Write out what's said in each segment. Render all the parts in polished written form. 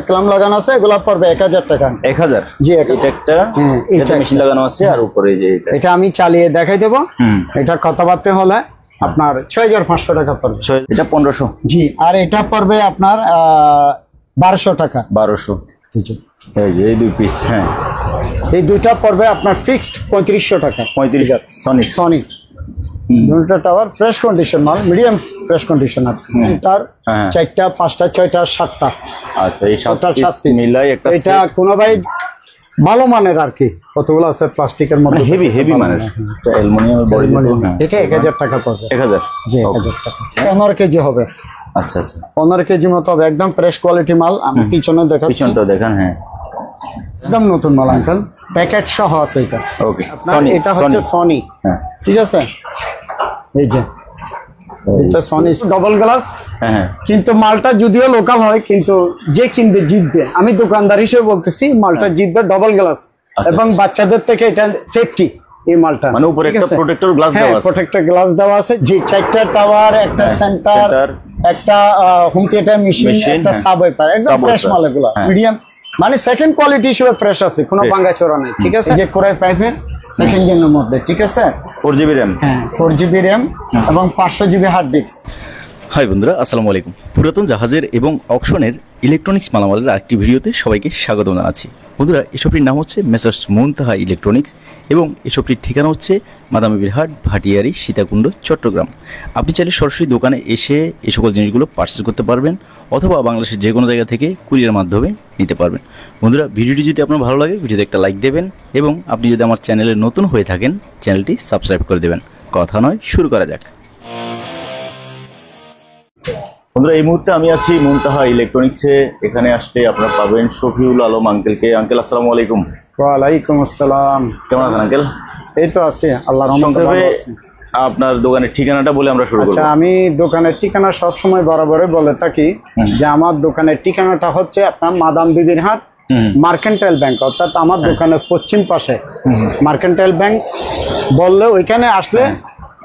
ক্লাম লাগানো আছে, এগুলা পড়বে 1000 টাকা। 1000? জি, এটা একটা এটা মেশিন লাগানো আছে, আর উপরে যে এটা আমি চালিয়ে দেখাই দেবো। এটা কথাবার্তা হলে আপনার 6500 টাকা পড়বে। এটা 1500? জি। আর এটা পড়বে আপনার 1200 টাকা। 1200? জি। এই দুই পিস, হ্যাঁ, এই দুইটা পড়বে আপনার ফিক্সড 3500 টাকা। 35,000? সনি দুটো টাওয়ার ফ্রেশ কন্ডিশন মাল, মিডিয়াম ফ্রেশ কন্ডিশন। তার 4টা 5টা 6টা 7টা। আচ্ছা, এই 7 পিস মিলাই একটা এটা কোন ভাই ভালো মানের আর কি, কতগুলো আছে প্লাস্টিকের মধ্যে, হেভি মানের, অ্যালুমিনিয়াম বডি। এটা 1000 টাকা পড়বে। 1000? জি, 1000 টাকা। 15 কেজি হবে। আচ্ছা আচ্ছা, 15 কেজি মতো হবে, একদম ফ্রেশ কোয়ালিটি মাল। আমি পিছনে দেখাচ্ছি, পিছনটা দেখান। হ্যাঁ, একদম নতুন মাল আঙ্কেল, প্যাকেট সহ আছে এটা। ওকে, এটা হচ্ছে সনি। হ্যাঁ, ঠিক আছে। এই যে এটা সনি ডবল গ্লাস। হ্যাঁ, কিন্তু মালটা যদিও লোকাল হয়, কিন্তু যে কিনবে জিতবে। আমি দোকানদার হিসেবে বলতেছি, মালটা জিতবে, ডবল গ্লাস। এবং বাচ্চাদের থেকে এটা সেফটি। এই মালটা মানে উপরে একটা প্রোটেক্টর গ্লাস দেওয়া আছে। প্রোটেক্টর গ্লাস দেওয়া আছে। জি, 4টা টাওয়ার, একটা সেন্টার, একটা হোম থিয়েটার মেশিন, একটা সাবওয়েপার, একদম ফ্রেশ মাল এগুলো। মিডিয়াম মানে সেকেন্ড কোয়ালিটি হিসেবে ফ্রেশ আছে, কোনো ভাঙাচোরা নেই। ঠিক আছে। যে কোরাই 5 এর সেকেন্ড জেনের মধ্যে। ঠিক আছে। 4GB RAM? হ্যাঁ, 4GB RAM এবং 500GB হার্ড ডিস্ক। হাই বন্ধুরা, আসসালামু আলাইকুম। পুরাতন জাহাজের এবং অকশনের ইলেকট্রনিক্স মালামালের আরেকটি ভিডিওতে সবাইকে স্বাগত জানাচ্ছি। বন্ধুরা, এসবটির নাম হচ্ছে মেসার্স মুনতাহা ইলেকট্রনিক্স এবং এসবটির ঠিকানা হচ্ছে মাদামীর হাট, ভাটিয়ারি, সীতাকুণ্ড, চট্টগ্রাম। আপনি চাইলে সরাসরি দোকানে এসে এই সকল জিনিসগুলো পারচেজ করতে পারবেন, অথবা বাংলাদেশের যে কোনো জায়গা থেকে কুরিয়ার মাধ্যমে নিতে পারবেন। বন্ধুরা, ভিডিওটি যদি আপনার ভালো লাগে, ভিডিওতে একটা লাইক দেবেন এবং আপনি যদি আমার চ্যানেলে নতুন হয়ে থাকেন, চ্যানেলটি সাবস্ক্রাইব করে দেবেন। কথা নয়, শুরু করা যাক। বন্ধুরা, এই মুহূর্তে আমি আছি মুনতাহা ইলেকট্রনিক্সে। এখানে আসলে আপনারা পাবেন শফিউল আলম আঙ্কেলকে। আঙ্কেল, আসসালামু আলাইকুম। ওয়ালাইকুম আসসালাম। কেমন আছেন আঙ্কেল? এই তো আছি, আল্লাহর রহমতে ভালো আছি। আপনার দোকানের ঠিকানাটা বলে আমরা শুরু করব। আচ্ছা, আমি দোকানের ঠিকানা সব সময় বরাবরই বলে থাকি যে আমার দোকানের ঠিকানাটা হচ্ছে আপনার মাদাম বিবির হাট, মার্কেন্টাইল ব্যাংক, অর্থাৎ আমার দোকানের পশ্চিম পাশে মার্কেন্টাইল ব্যাংক বললে ওইখানে আসলে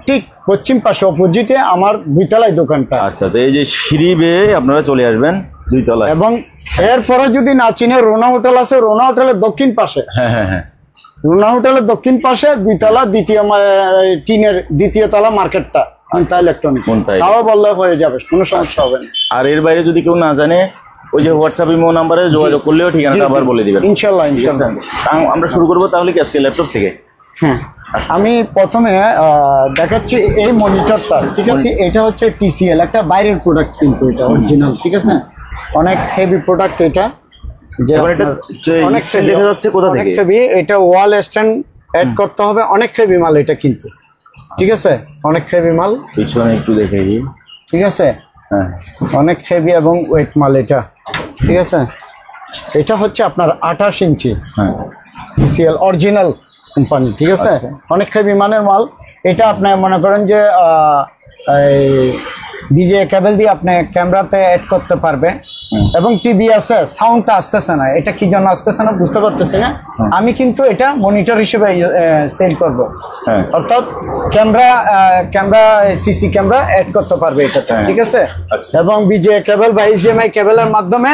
ঠিক পশ্চিম পাশে অপোজিটে আমার 2 তলায় দোকানটা। আচ্ছা আচ্ছা, এই যে সিঁড়ি বেয়ে আপনারা চলে আসবেন 2 তলায়, এবং এরপরে যদি না চিনে রোনা হোটেল আছে, রোনা হোটেলের দক্ষিণ পাশে। হ্যাঁ হ্যাঁ হ্যাঁ, রোনা হোটেলের দক্ষিণ পাশে 2 তলা, টিনের 2য় তলা মার্কেটটা মুনতাহা ইলেকট্রনিক্স। তাও বললে হয়ে যাবে, কোনো সমস্যা হবে না। আর এর বাইরে যদি কেউ না জানে, ওই যে হোয়াটসঅ্যাপ ইমো নাম্বারে যোগাযোগ করলেও ঠিকানাটা আবার বলে দিবেন। ইনশাআল্লাহ ইনশাআল্লাহ। আমরা শুরু করবো তাহলে কি আজকে ল্যাপটপ থেকে? হ্যাঁ, আমি প্রথমে দেখাচ্ছি এই মনিটরটা। ঠিক আছে। এটা হচ্ছে TCL, একটা বাইরের প্রোডাক্ট, কিন্তু এটা অরিজিনাল। ঠিক আছে। অনেক হেভি প্রোডাক্ট এটা, যে অনেক দেখা যাচ্ছে কোথা থেকে। এটা ওয়াল স্ট্যান্ড অ্যাড করতে হবে, অনেক হেভি মাল এটা কিন্তু। ঠিক আছে, অনেক হেভি মাল। পিছনে একটু দেখে দিই। ঠিক আছে। হ্যাঁ, অনেক হেভি এবং ওয়েট মাল এটা। ঠিক আছে। এটা হচ্ছে আপনার 28 ইঞ্চি। হ্যাঁ, TCL অরিজিনাল কোম্পানি। ঠিক আছে। অনেক হেভি মানের মাল এটা। আপনি মনে করেন যে ডিজে কেবল দিয়ে আপনি ক্যামেরাতে অ্যাড করতে পারবে, এবং টিভি আছে, সাউন্ডটা আসতেছে না। এটা কি জন্য আসতেছে না বুঝতে পারতেছি না। আমি কিন্তু এটা মনিটর হিসেবে সেল করব, অর্থাৎ ক্যামেরা সিসি ক্যামেরা অ্যাড করতে পারবে এটাতে। ঠিক আছে। এবং বিজে কেবল বা HDMI কেবলের মাধ্যমে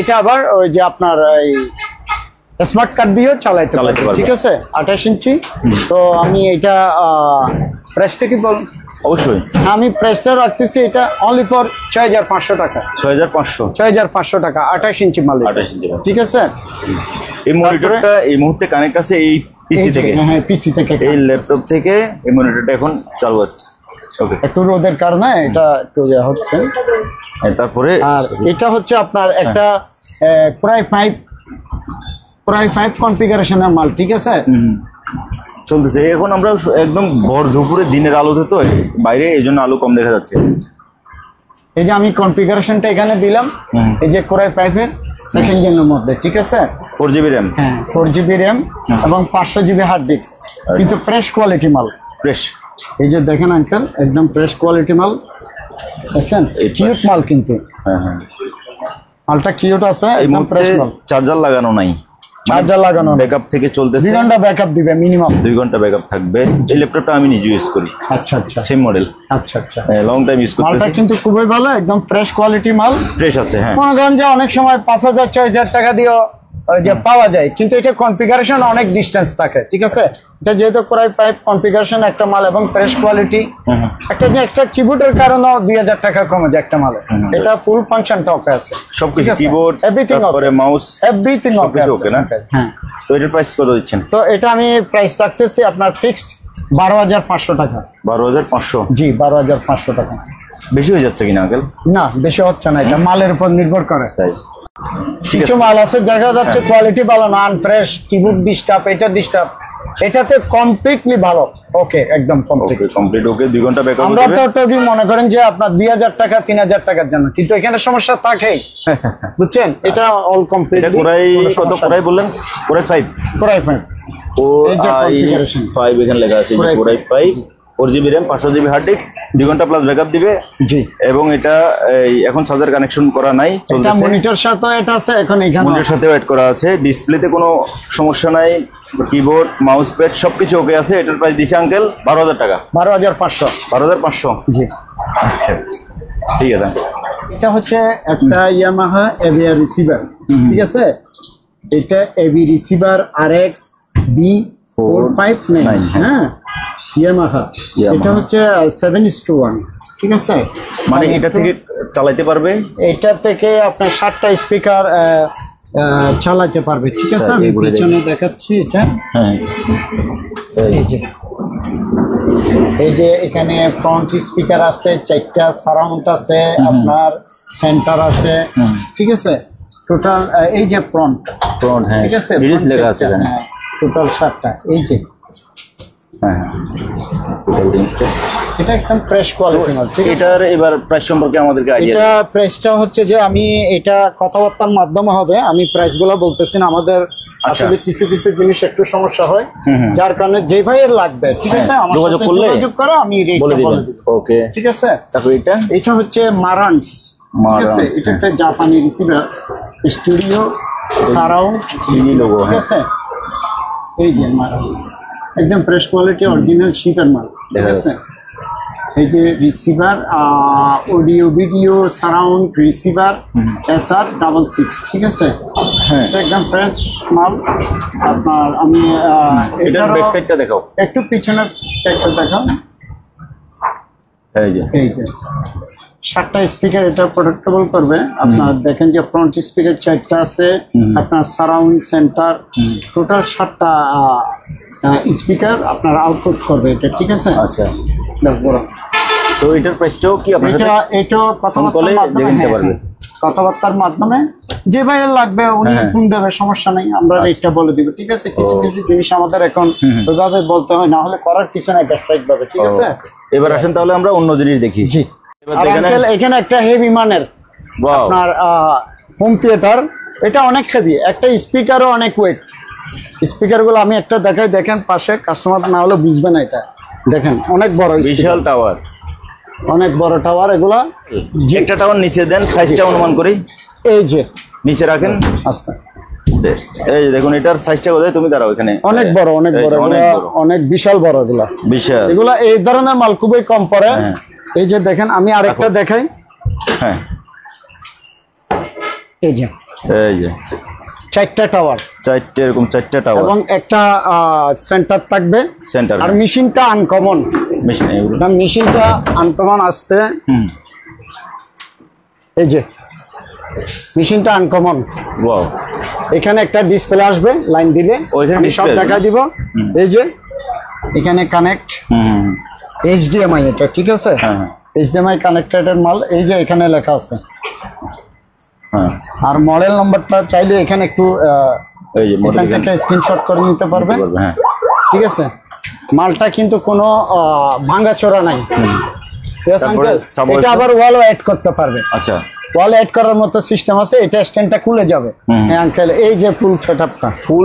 এটা আবার ওই যে আপনার স্মার্ট কার্ড দিয়েও চালাইতে পারবে। ঠিক আছে। 28 ইঞ্চি। তো আমি এটা প্রাইসটা কি বল? অবশ্যই আমি প্রাইসটা রাখতেছি এটা অনলি ফর 6500 টাকা। 6500 টাকা 28 ইঞ্চি মাল। 28 ইঞ্চি। ঠিক আছে। এই মনিটরটা এই মুহূর্তে কানেক্ট আছে এই পিসি থেকে। হ্যাঁ, পিসি থেকে, এই ল্যাপটপ থেকে এই মনিটরটা এখন চালু আছে। ওকে, একটু রোদের কারণে এটা একটু হচ্ছে। তারপরে আর এটা হচ্ছে আপনার একটা প্রায় 5 কনফিগারেশনের মাল। ঠিক আছে। চলতেছে এখন। আমরা একদম ভর দুপুরে দিনের আলোতে তো বাইরে, এই জন্য আলো কম দেখা যাচ্ছে। এই যে আমি কনফিগারেশনটা এখানে দিলাম, এই যে কোরাই 5 এর সেকেন্ড জেনের মধ্যে। ঠিক আছে। 4GB RAM। হ্যাঁ, 4GB RAM এবং 500GB হার্ড ডিস্ক, কিন্তু ফ্রেশ কোয়ালিটি মাল। ফ্রেশ, এই যে দেখেন আঙ্কেল, একদম ফ্রেশ কোয়ালিটি মাল। দেখছেন, কিউট মাল কিন্তু। হ্যাঁ হ্যাঁ, মালটা কিউট আছে, একদম ফ্রেশ মাল। চার্জার লাগানো নাই। চার্জার লাগানো, ব্যাকআপ থেকে চলতেছে, 2 ঘন্টা ব্যাকআপ দিবে মিনিমাম, 2 ঘন্টা ব্যাকআপ থাকবে। এই ল্যাপটপটা আমি নিজে ইউজ করি। আচ্ছা আচ্ছা সেম মডেল, আচ্ছা আচ্ছা। লং টাইম ইউজ মালটা করতেছি। কিন্তু খুবই ভালো, একদম ফ্রেশ কোয়ালিটি মাল। ফ্রেশ আছে, হ্যাঁ। মনে করেন যে অনেক সময় 5,000 6,000 টাকা দিয়েও ওই যে পাওয়া যায়, কিন্তু এটা কনফিগারেশন অনেক ডিস্টেন্স থাকে, ঠিক আছে। এটা যেহেতু প্রায় পাইপ কনফিগারেশন একটা মাল এবং ফ্রেশ কোয়ালিটি, একটা যে একটা কিবোর্ডের কারণে 2,000 টাকা কমে যায় একটা মালে। এটা ফুল ফাংশন টকে আছে, সবকিছু, কিবোর্ড, এভরিথিং তারপরে মাউস, এভরিথিং ওকে ওকে না? হ্যাঁ। তো এটার প্রাইস কত দিচ্ছেন? তো এটা আমি প্রাইস রাখতেছি আপনার ফিক্সড 12,500 টাকা। 12,500? জি, 12,500 টাকা। বেশি হয়ে যাচ্ছে কিনা আঙ্কেল? না, বেশি হচ্ছে না, এটা মালের উপর নির্ভর করে। তাই কিছু মাল আছে দেখা যাচ্ছে কোয়ালিটি ভালো না, আনফ্রেশ, কিবোর্ড ডিস্টার্ব, এটা ডিস্টার্ব, এটাতে কমপ্লিটলি ভালো, ওকে একদম কমপ্লিট। কমপ্লিট ওকে, 2 ঘন্টা ব্যাকআপ আমরা দিবে। তো টকি মনে করেন যে আপনার 2,000 টাকা 3,000 টাকার জন্য, কিন্তু এখানে সমস্যা থাকেই, বুঝছেন। এটা অল কমপ্লিট। এটা কোরাই কত? কোরাই বললেন? কোরাই 5? কোরাই 5। এই যে configuration। 5 এখানে লেখা আছে, core i 5, 4GB RAM, 500GB hard disk, 2 ঘন্টা প্লাস ব্যাকআপ দিবে। জি। এবং এটা এখন চার্জার কানেকশন করা নাই, এটা চলতেছে। মনিটর সাথে এটা আছে, এখন এখানে মনিটরের সাথেও অ্যাড করা আছে, ডিসপ্লেতে কোনো সমস্যা নাই, কিবোর্ড, মাউস প্যাড সবকিছু ওকে আছে। এটার প্রাইস দিছে আঙ্কেল 12,000 টাকা। 12,500। 12,500? জি। আচ্ছা, ঠিক আছে আঙ্কেল। এটা হচ্ছে একটা ইয়ামাহা এভিআর রিসিভার, ঠিক আছে। এটা এভি রিসিভার RX B459, হ্যাঁ, ইয়ামাহা। এটা হচ্ছে 7:1, ঠিক আছে। মানে এটা থেকে চালাইতে পারবে? এটা থেকে আপনার 7টা স্পিকার চালাতে পারবে, ঠিক আছে। আমি এগুলো পিছনে দেখাচ্ছি এটা। হ্যাঁ, এই যে এখানে ফ্রন্ট স্পিকার আছে 4টা, সারাউন্ড আছে, আপনার সেন্টার আছে, ঠিক আছে। টোটাল এই যে ফ্রন্ট, হ্যাঁ, ঠিক আছে, ডিটেইলস লেখা আছে এখানে। টোটাল 7টা। এই যে হ্যাঁ, এটা একদম ফ্রেশ কোয়ালিটি মাল, ঠিক আছে। এটার এবার প্রাইস সম্পর্কে আমাদেরকে আইডিয়া। এটা প্রাইসটা হচ্ছে যে আমি এটা কথাবার্তার মাধ্যমে হবে, আমি প্রাইসগুলো বলতেছি না। আমাদের আসলে কিছু কিছু জিনিস একটু সমস্যা হয়, যার কারণে যে ভাইয়ের লাগবে, ঠিক আছে, আমার যোগাযোগ সাথে করলে যোগাযোগ করে আমি রেটটা বলে দেব। ওকে, ঠিক আছে। তারপর এটা হচ্ছে মারান্স, ঠিক আছে। এটা একটা জাপানি রিসিভার, স্টুডিও সারাউন্ড লোগো, ঠিক আছে। এই যে মারান্স একদম ফ্রেশ কোয়ালিটি অরিজিনাল শিপের মাল, ঠিক আছে। এই যে receiver, audio video surround receiver SR66, ঠিক আছে। হ্যাঁ, এটা একদম ফ্রেশ মাল। আপনার আমি এটার ব্যাক সাইডটা দেখাও, একটু পিছনের সাইডটা দেখাও। এই যে 7টা স্পিকার এটা প্রোটেক্টেবল করবে। আপনার দেখেন যে ফ্রন্ট স্পিকার 4টা আছে, আপনার সারাউন্ড সেন্টার, টোটাল 7টা স্পিকার আপনার আউটপুট করবে এটা, ঠিক আছে। আচ্ছা, বেশ বড়। তো এটার প্রাইসটাও কি আপনার সাথে এটা কথাবার্তার মাধ্যমে যে ভাইয়ের লাগবে উনি ফোন দেবে, সমস্যা নেই, আমরা রেটটা বলে দিব, ঠিক আছে। কিছু কিছু জিনিস আমাদের এখন ওইভাবে বলতে হয়, না হলে করার কিছু নাই ব্যবসায়িক ভাবে, ঠিক আছে। এবার আসেন তাহলে আমরা অন্য জিনিস দেখি। জি। আর আঙ্কেল এখানে একটা হেভি মানের আপনার হোম থিয়েটার, এটা অনেক হেভি, একটা স্পিকারও অনেক ওয়েট। স্পিকার গুলো আমি একটা দেখাই, দেখেন পাশে, কাস্টমার না হলে বুঝবে না। এটা দেখেন অনেক বড়, বিশাল টাওয়ার, অনেক বড় টাওয়ার এগুলা। একটা টাওয়ার নিচে দেন, সাইজটা অনুমান করি। এই যে নিচে রাখেন আস্তে, এই যে দেখুন এটার সাইজটা কোথায়, তুমি দাঁড়াও এখানে। অনেক বড়, অনেক বড়, অনেক বিশাল বড় এগুলা, বিশাল। এগুলা এই ধরনের মাল খুবই কম পড়ে। এই যে দেখেন, আমি আরেকটা দেখাই। হ্যাঁ, এই যে 4টা টাওয়ার, 4টে এরকম 4টা টাওয়ার এবং একটা সেন্টার থাকবে, সেন্টার। আর মেশিনটা আনকমন, মেশিনটা আনকমন আসতে। এই যে মেশিনটা আনকমন, এখানে একটা ডিসপ্লে আসবে, লাইন দিলে আমি সব দেখা দিব। এই যে এখানে কানেক্ট HDMI, এটা ঠিক আছে, HDMI কানেক্টেডের মাল। এই যে এখানে লেখা আছে, আর মডেল নাম্বারটা চাইলে এখানে একটু এখান থেকে স্ক্রিনশট করে নিতে পারবে, ঠিক আছে। মালটা কিন্তু কোনো ভাঙাচোরা নাই। এটা আবার ওয়ালও অ্যাড করতে পারবে। আচ্ছা, ওয়াল অ্যাড করার মতো সিস্টেম আছে, এটা স্ট্যান্ডটা খুলে যাবে। হ্যাঁ আঙ্কেল, এই যে ফুল সেটআপটা, ফুল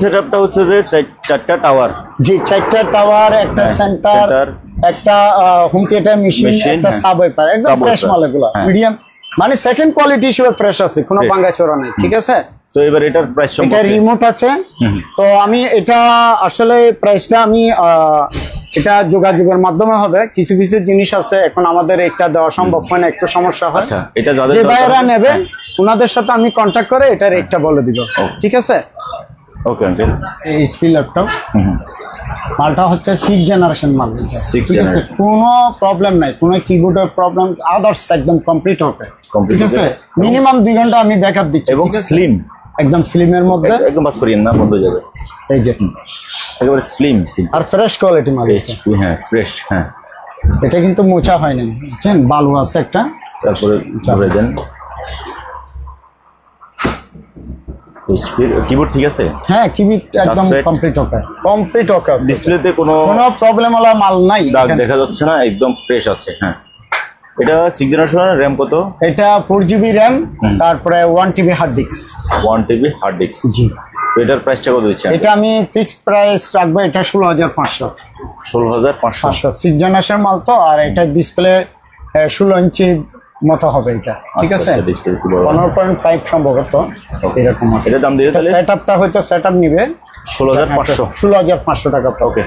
সেটআপটা হচ্ছে যে 4টা টাওয়ার। জি, 4টা টাওয়ার, একটা সেন্টার, একটা হোম থিয়েটার মেশিন, একটা সাবওয়েফার, একদম ফ্রেশ মাল এগুলো। মানে সেকেন্ড কোয়ালিটি হিসেবে ফ্রেশ আছে, কোনো Fresh। ভাঙাচোরা নেই, ঠিক আছে। তো এবার এটার প্রাইস এটা সম্পর্কে রিমোট আছে। তো আমি এটা আসলে প্রাইসটা আমি এটা যোগাযোগের মাধ্যমে হবে, কিছু কিছু জিনিস আছে এখন আমাদের এটা দেওয়া সম্ভব হয় না, একটু সমস্যা হয়। আচ্ছা, এটা যাদের যে দরকার ভাইয়েরা হবে- নেবে ওনাদের সাথে আমি কন্ট্যাক্ট করে এটা রেটটা বলে দিব, ঠিক আছে। Okay uncle. এই স্পিল ল্যাপটপ মালটা হচ্ছে 6 জেনারেশন মাল, Six ঠিক আছে, generation। কোনো প্রবলেম নাই, কোনো কিবোর্ডের প্রবলেম আদার্স একদম কমপ্লিট হবে, Complete ঠিক আছে। হবে। মিনিমাম 2 ঘন্টা আমি ব্যাকআপ দিচ্ছি, এবং ঠিক আছে? স্লিম, একদম স্লিমের মধ্যে, একদম বাস করিয়েন না, বন্ধ হয়ে যাবে। এই যে একেবারে স্লিম, আর ফ্রেশ কোয়ালিটি মাল এটা। এইচপি, হ্যাঁ ফ্রেশ, হ্যাঁ। এটা কিন্তু মোছা হয়নি, বুঝছেন, বালু আছে একটা। তারপরে ধরে দেন। এইচপির কিবোর্ড ঠিক আছে, হ্যাঁ কিবোর্ড একদম Touchpad? কমপ্লিট ওকে, কমপ্লিট ওকে আছে, ডিসপ্লেতে কোনো কোনো প্রবলেম হলো মাল নাই দাগ এখানে। দেখা যাচ্ছে না, একদম ফ্রেশ আছে, হ্যাঁ। এটা 6 জেনারেশনের র্যাম কত? এটা 4GB র্যাম, তারপরে 1TB hard disk. 1 TB hard disk. জি, তো এটার প্রাইসটা কত দিচ্ছেন? এটা আমি ফিক্সড প্রাইস রাখবো, এটা 16,500। 16,500। 6 জেনারেশন মাল তো, আর এটা ডিসপ্লে 16 ইঞ্চি মতো হবে এটা, ঠিক আছে। ডিসপ্লে কি বড়? 15.5 সম্ভবত এরকম আছে। এটার দাম দিয়ে তাহলে সেটআপটা হয়তো সেটআপ নিবে 16,500। 16,500 টাকা। ওকে,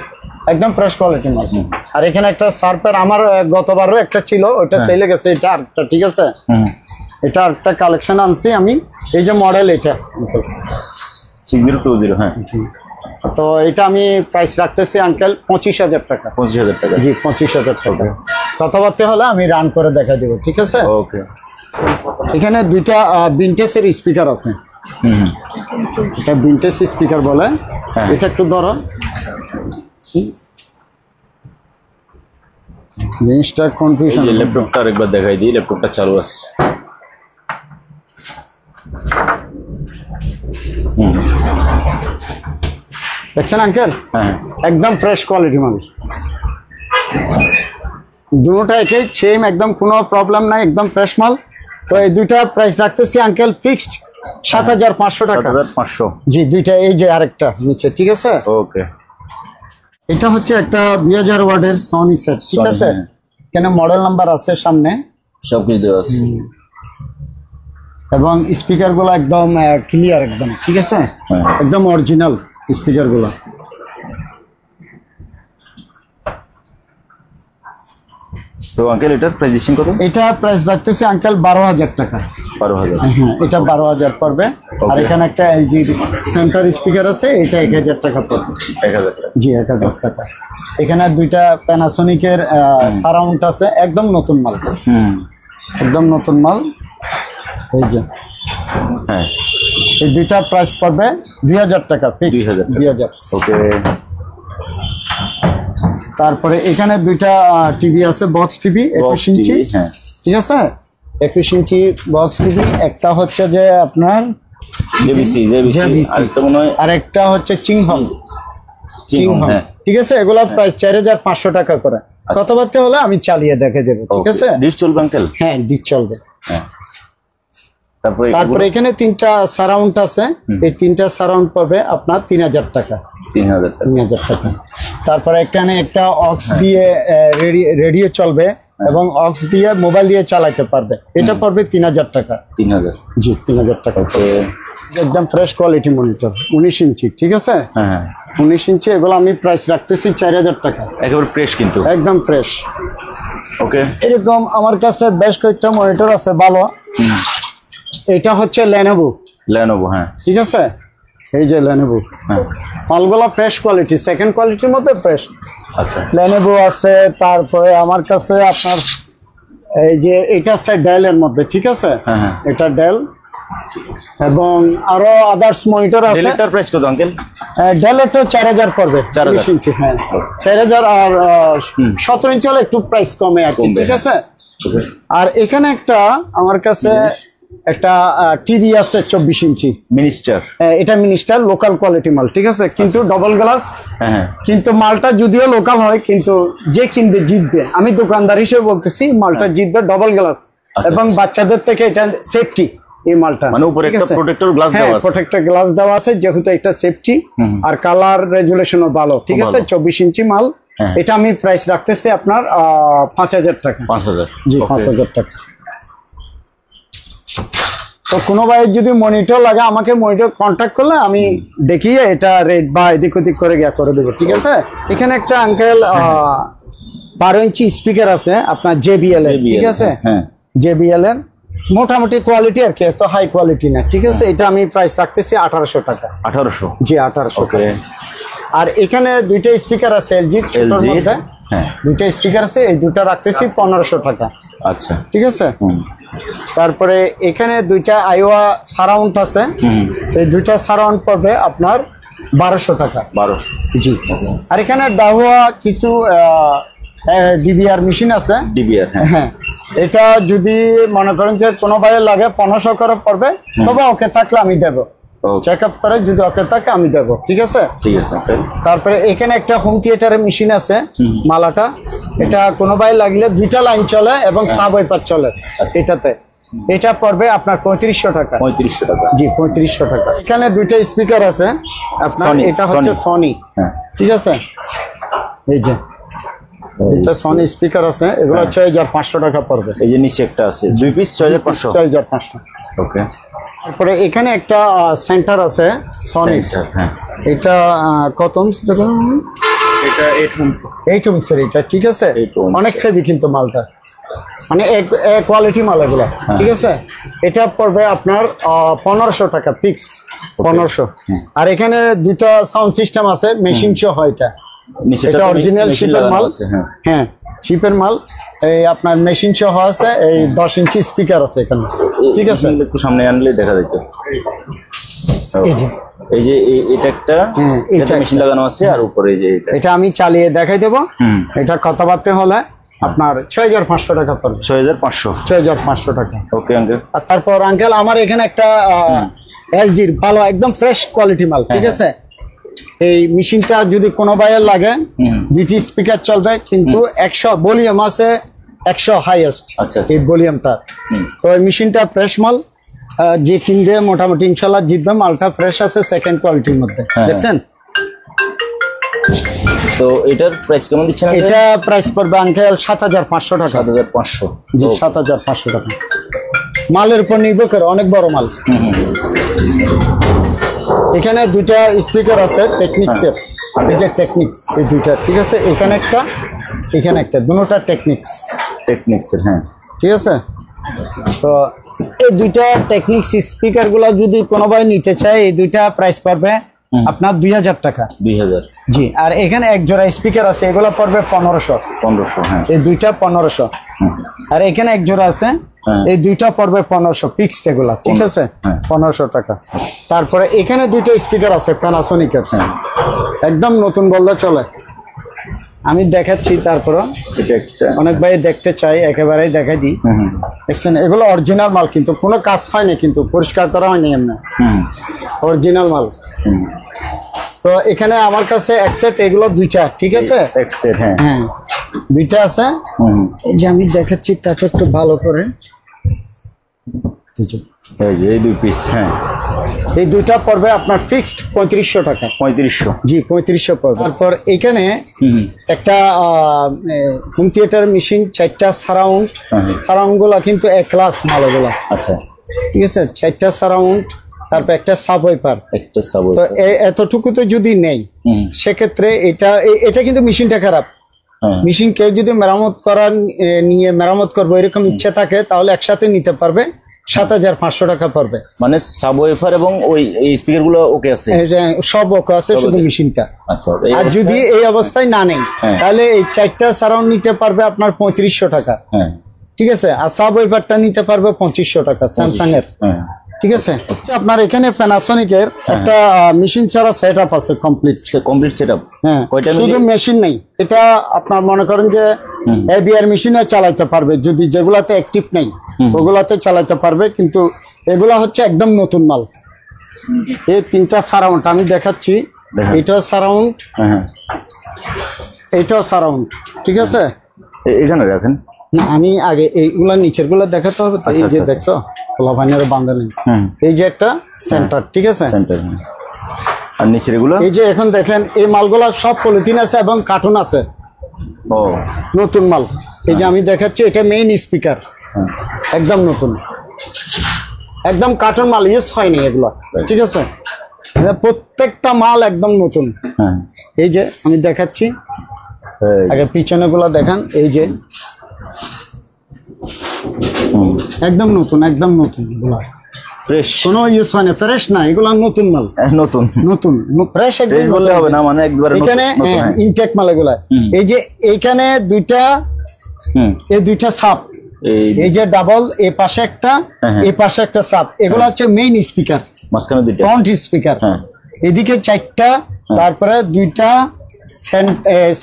একদম ফ্রেশ কোয়ালিটি মাল। আর এখানে একটা সার্পের আমার গতবারও একটা ছিল, ওটা সেলে গেছে, এটা আরেকটা, ঠিক আছে। এটা আরেকটা কালেকশন আনছি আমি, এই যে মডেল এটা 6020, হ্যাঁ। তো এটা আমি প্রাইস রাখতেছি আঙ্কেল 25,000 টাকা। 25,000 টাকা। জি 25,000 টাকা। কথাবার্তা হলে আমি রান করে দেখা দেবো, ঠিক আছে। ওকে। এখানে দুইটা ভিনটেজের স্পিকার আছে, এটা ভিনটেজ স্পিকার বলে। হ্যাঁ। এটা একটু ধরো, জিনিসটা কনফিউশন। ল্যাপটপটা আরেকবার দেখাই দিই, ল্যাপটপটা চালু আছে। দেখছেন আঙ্কেল, হ্যাঁ, একদম ফ্রেশ কোয়ালিটি মাল, দুটোটা একই সেম, একদম কোনো প্রবলেম নাই, একদম ফ্রেশ মাল। তো এই দুইটা প্রাইস রাখতেছি আঙ্কেল ফিক্সড 7,500 টাকা। 7,500। জি দুইটা, এই যে আরেকটা নিচে, ঠিক আছে। ওকে। এটা হচ্ছে একটা 2000 ওয়াটের সনি সেট, ঠিক Sony, আছে। হ্যাঁ। এখানে মডেল নাম্বার আছে সামনে, সব কিছু দেওয়া আছে। এবং স্পিকার গুলো একদম ক্লিয়ার, একদম ঠিক আছে, হ্যাঁ। একদম অরিজিনাল স্পিকার গুলো। তো আঙ্কেল এটার প্রাইসিং কত? এটা প্রাইস রাখতেছি আঙ্কেল 12,000 টাকা। 12,000। হ্যাঁ, এটা 12,000 পড়বে। আর এখানে একটা LG সেন্টার স্পিকার আছে, এটা 1,000 টাকা পড়বে। 1,000 টাকা। জি 1,000 টাকা। এখানে দুইটা প্যানাসোনিকের সারাউন্ড আছে, একদম নতুন মাল, একদম নতুন মাল। এই যে হ্যাঁ, এই দুইটা প্রাইস পড়বে 2,000 টাকা ফিক্স। 2,000 টাকা। 2,000। ওকে। তারপরে এখানে দুইটা টিভি আছে, বক্স টিভি 21 ইঞ্চি, হ্যাঁ। ঠিক আছে। 21 ইঞ্চি বক্স টিভি। একটা হচ্ছে যে আপনার JVC, আরেকটা মনে হয় আর একটা হচ্ছে চিংহং, হ্যাঁ। ঠিক আছে। এগুলা প্রায় 4,500 টাকা করে। কথাবার্তা হলে আমি চালিয়ে দেখে দেবো, ঠিক আছে। ডিশ চলবে আঙ্কেল? হ্যাঁ ডিশ চলবে। হ্যাঁ। তারপরে তারপরে এখানে 3টা সারাউন্ড আছে, এই 3টা সারাউন্ড পড়বে আপনার 3,000 টাকা। 3,000 টাকা। 3,000 টাকা। তারপরে এখানে একটা অক্স দিয়ে রেডিও চলবে এবং অক্স দিয়ে মোবাইল দিয়ে চালাতে পারবে, এটা পড়বে 3,000 টাকা। 3,000। জি 3,000 টাকা। একদম ফ্রেশ কোয়ালিটি মনিটর 19 ইঞ্চি, ঠিক আছে। হ্যাঁ, 19 ইঞ্চি। এগুলো আমি প্রাইস রাখতেছি 4,000 টাকা। একেবারে ফ্রেশ কিন্তু। একদম ফ্রেশ। ওকে। এরকম আমার কাছে বেশ কয়েকটা মনিটর আছে ভালো। এটা হচ্ছে লেনোভো, হ্যাঁ। ঠিক আছে। এই যে লেনোভো, হ্যাঁ। মালগুলা ফ্রেশ কোয়ালিটি, সেকেন্ড কোয়ালিটির মধ্যে ফ্রেশ। আচ্ছা। লেনোভো আছে। তারপরে আমার কাছে আপনার এই যে এটা আছে ডেলের মধ্যে, ঠিক আছে। হ্যাঁ, হ্যাঁ। এটা ডেল এবং আরো আদার্স মনিটর আছে। ডেলেটার প্রাইস কত আঙ্কেল? ডেলেরটা 4,000 পড়বে। 4,000 20 ইঞ্চি, হ্যাঁ 4,000। আর 17 ইঞ্চি হলে একটু প্রাইস কমে আর কি, ঠিক আছে। আর এখানে একটা আমার কাছে একটা টিভি আছে 24 ইঞ্চি মিনিস্টার। এটা মিনিস্টার লোকাল কোয়ালিটি মাল, ঠিক আছে, কিন্তু ডবল গ্লাস। হ্যাঁ। কিন্তু মালটা যদিও লোকাল হয়, কিন্তু যে কিনবে জিতবে। আমি দোকানদার হিসেবে বলতেছি, মালটা জিতবে, ডবল গ্লাস। এবং বাচ্চাদের থেকে এটা সেফটি, এই মালটা মানে উপরে একটা প্রোটেক্টর গ্লাস দেওয়া আছে। প্রোটেক্টর গ্লাস দেওয়া আছে, যেহেতু এটা সেফটি। আর কালার রেজুলেশনও ভালো, ঠিক আছে। 24 ইঞ্চি মাল। এটা আমি প্রাইস রাখতেছি আপনার 5,000 টাকা। 5,000। জি 5,000 টাকা। তো কোনো ভাই যদি মনিটর লাগে আমাকে মনিটর কন্ট্যাক্ট করলে আমি দেখিয়ে এটা রেট বা এদিক ওদিক করে করে দেবো, ঠিক আছে। এখানে একটা আঙ্কেল 12 ইঞ্চি স্পিকার আছে আপনার JBL এর, ঠিক আছে। হ্যাঁ, JBL এর মোটামুটি কোয়ালিটি আর কি, এত হাই কোয়ালিটি না, ঠিক আছে। এটা আমি প্রাইস রাখতেছি 1800 টাকা। 1800? জি 1800। ওকে। আর এখানে দুইটা স্পিকার আছে LG মধ্যে, হ্যাঁ দুইটা স্পিকার আছে, এই দুইটা রাখতেছি 1500 টাকা। আচ্ছা, ঠিক আছে। তারপরে এখানে দুইটা আইওয়া সারাউন্ড আছে, এই দুইটা সারাউন্ড পড়বে আপনার 1200 টাকা। 1200? জি। আর এখানে ডাহুয়া কিছু DVR মেশিন আছে। DVR, হ্যাঁ, এটা যদি মনে করেন যে কোনো ভাইয়ের লাগে 1500 করে পড়বে, তবে ওকে থাকলে আমি দেবো, চেক আপ করে যদি ওকে থাকে আমি দেবো, ঠিক আছে। ঠিক আছে। তারপরে এখানে একটা হোম থিয়েটারের মেশিন আছে মালাটা, এটা কোনো ভাই লাগলে দুইটা লাইন চলে এবং সাব ওয়াইপার চলে এটাতে, এটা পড়বে আপনার 3500 টাকা। 3500 টাকা? জি 3500 টাকা। এখানে দুইটা স্পিকার আছে আপনার, এটা হচ্ছে সনি, ঠিক আছে। এই যে এটা সনি স্পিকার আছে, এগুলো 6500 টাকা পড়বে। এই যে নিচে একটা আছে 2 পিস 6500? 6500। ওকে। তারপরে এখানে একটা সেন্টার আছে সনি, হ্যাঁ, এটা কত ওহমস দেখুন, এটা 8 ওহমস। 8 ওহমসের এটা, ঠিক আছে। 8 ওহমস। অনেক হেভি কিন্তু মালটা, মানে কোয়ালিটি মাল এগুলো, ঠিক আছে। এটা পড়বে আপনার 1500 টাকা ফিক্সড, 1500। আর এখানে দুটো সাউন্ড সিস্টেম আছে মেশিন সহ, এটা অরিজিনাল শিপের মাল। হ্যাঁ, শিপের মাল, এই আপনার মেশিন সহ আছে, এই 10 ইঞ্চি স্পিকার আছে এখানে, ঠিক আছে। একটু সামনে আনলে দেখা যেত। এই যে এই যে এটা একটা, এটা মেশিন লাগানো আছে, আর উপরে এই যে এটা আমি চালিয়ে দেখাই দেবো। এটা কথাবার্তা হলে আপনার 6500 টাকা পড়বে। 6500 টাকা। Okay uncle. আর তারপর আঙ্কেল আমার এখানে একটা LG-র ভালো একদম ফ্রেশ কোয়ালিটি মাল, ঠিক আছে। এই মেশিনটা যদি কোনো ভাইয়ের লাগে, দুইটি স্পিকার চলবে, কিন্তু 100 ভলিউম আছে, 100 হাইয়েস্ট এই ভলিউমটা। তো এই মেশিনটা ফ্রেশ মাল, যে কিনবে মোটামুটি ইনশাল্লাহ জিতবে, মালটা ফ্রেশ আছে, সেকেন্ড কোয়ালিটির মধ্যে, দেখছেন। তো এটার প্রাইস কেমন দিচ্ছেন? এটা প্রাইস পড়বে আঙ্কেল 7500 টাকা। 7500? জি 7500 টাকা। মালের উপর নির্ভর করে, অনেক বড় মাল। এখানে দুইটা স্পিকার আছে টেকনিক্সের, এই যে টেকনিক্স, এই দুইটা, ঠিক আছে। এখানে একটা, এখানে একটা, দুটোটা টেকনিক্সের। হ্যাঁ, ঠিক আছে। তো এই দুইটা টেকনিক্স স্পিকার গুলা যদি কোনো ভাই নিতে চায়, এই দুইটা প্রাইস পড়বে আপনার 2000 টাকা। 2000? জি। আর এখানে এক জোড়া স্পিকার আছে, এগুলো পড়বে 1500। 1500? হ্যাঁ, এই দুইটা 1500। আর এখানে এক জোড়া আছে, এই দুইটা পড়বে 1500 ফিক্সড, এগুলা, ঠিক আছে, 1500 টাকা। তারপরে এখানে দুইটা স্পিকার আছে প্যানাসোনিকের, একদম নতুন বললে চলে, আমি দেখাচ্ছি। তারপরে অনেক ভাই দেখতে চাই, একেবারেই দেখাই দিই। দেখছেন, এগুলো অরিজিনাল মাল, কিন্তু কোনো কাজ হয়নি, কিন্তু পরিষ্কার করা হয়নি, এমনি অরিজিনাল মাল। তো এখানে আমার কাছে এক সেট এগুলো দুইটা, ঠিক আছে। এক সেট? হ্যাঁ, দুইটা আছে। এই যে আমি দেখাচ্ছি, তাকে একটু ভালো করে, এই যে এই 2 পিস। হ্যাঁ, এই দুইটা পড়বে আপনার ফিক্সড 3500 টাকা। 3500? জি 3500 পড়বে। তারপর এখানে একটা হোম থিয়েটার মেশিন, 4টা সারাউন্ড, সারাউন্ড গুলা কিন্তু এক ক্লাস মাল এগুলো। আচ্ছা, ঠিক আছে, 4টা সারাউন্ড, তারপর একটা সাব ওয়াইপার, তো এতটুকু তো যদি নেই, সেক্ষেত্রে এটা কিন্তু মেশিনটা খারাপ। মেশিন কেউ যদি মেরামত করার নিয়ে মেরামত করবো এরকম ইচ্ছা থাকে, তাহলে একসাথে নিতে পারবে, 7500 টাকা পড়বে। মানে সাব ওয়েফার এবং ওই স্পিকার গুলো ওকে আছে, সব ওকে আছে, শুধু মেশিনটা। আচ্ছা, আর যদি এই অবস্থায় না নেই, তাহলে এই 4টা সারাউন্ড নিতে পারবে আপনার 3500 টাকা, ঠিক আছে। আর সাব ওয়েফারটা নিতে পারবে 2500 টাকা স্যামসাং এর, ঠিক আছে। আপনার এখানে প্যানাসোনিকের একটা মেশিন ছাড়া সেটআপ আছে, কমপ্লিট সেটআপ। হ্যাঁ, শুধু মেশিন নেই, এটা আপনার মনে করেন যে AVR মেশিনে চালাতে পারবে, যদি যেগুলাতে অ্যাক্টিভ নেই ওগুলাতে চালাতে পারবে, কিন্তু এগুলা হচ্ছে একদম নতুন মাল। এই 3টা সারাউন্ড আমি দেখাচ্ছি, এটাও সারাউন্ড, এটাও সারাউন্ড, ঠিক আছে। এখানে রাখেন না, আমি আগে এইগুলা নিচের গুলা দেখাতে হবে। এই যে দেখছো খোলাভাইনের বান্ধা নেই, এই যে একটা সেন্টার, ঠিক আছে, আর নিচের এগুলো এই যে এখন দেখেন, এই মালগুলা সব পলিথিন আছে এবং কার্টুন আছে, নতুন মাল। এই যে আমি দেখাচ্ছি, এটা মেইন স্পিকার, একদম নতুন, একদম কার্টুন মাল, ইউজ হয়নি এগুলো, ঠিক আছে? এটা প্রত্যেকটা মাল একদম নতুন। হ্যাঁ, এই যে আমি দেখাচ্ছি, আগে পিছনে গুলো দেখান। এই যে একদম নতুন, একদম নতুন, এগুলো ফ্রেশ, কোনো ইউজ হয় না, ফ্রেশ না, এগুলো নতুন মাল, নতুন নতুন ফ্রেশ একদম ফ্রেশ বললে হবে না, মানে একবারে এখানে ইনটেক মাল এগুলা। এই যে এইখানে দুইটা, এই দুইটা সাপ, এই যে ডাবল, এই পাশে একটা, এই পাশে একটা সাপ, এগুলো হচ্ছে মেইন স্পিকার, মাঝখানে দুইটা ফ্রন্ট স্পিকার। এদিকে চারটা, তারপরে দুইটা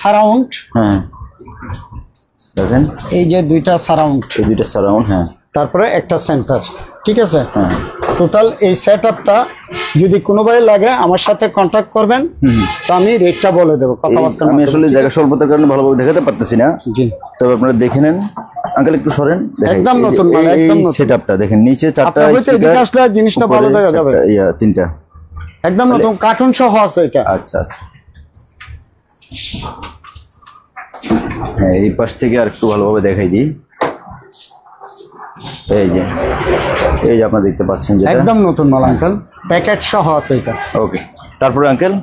সারাউন্ড, দেখেন এই যে দুইটা সারাউন্ড, এই দুইটা সারাউন্ড, হ্যাঁ, তারপরে একটা সেন্টার, ঠিক আছে? টোটাল এই সেট আপটা যদি কোনো ভাই লাগে আমার সাথে কন্ট্যাক্ট করবেন, তো আমি রেটটা বলে দেবো, কথাবার্তা। আমি আসলে জায়গা স্বল্পতার কারণে ভালোভাবে দেখাতে পারতেছি না, জি, তবে আপনারা দেখে নেন। আঙ্কেল একটু সরেন, একদম নতুন মাল, একদম নতুন সেটআপটা দেখেন, নিচে চারটা আপনার হয়তো এদিকে আসলে জিনিসটা ভালো দেখা যাবে, তিনটা একদম নতুন কার্টুন সহ আছে এটা। আচ্ছা আচ্ছা, হ্যাঁ, এই পাশ থেকে আর একটু ভালোভাবে দেখাই দিই। এই যে আপনারা দেখতে পাচ্ছেন যেটা একদম নতুন মাল আঙ্কেল, প্যাকেট সহ আছে এটা। ওকে, তারপরে আঙ্কেল,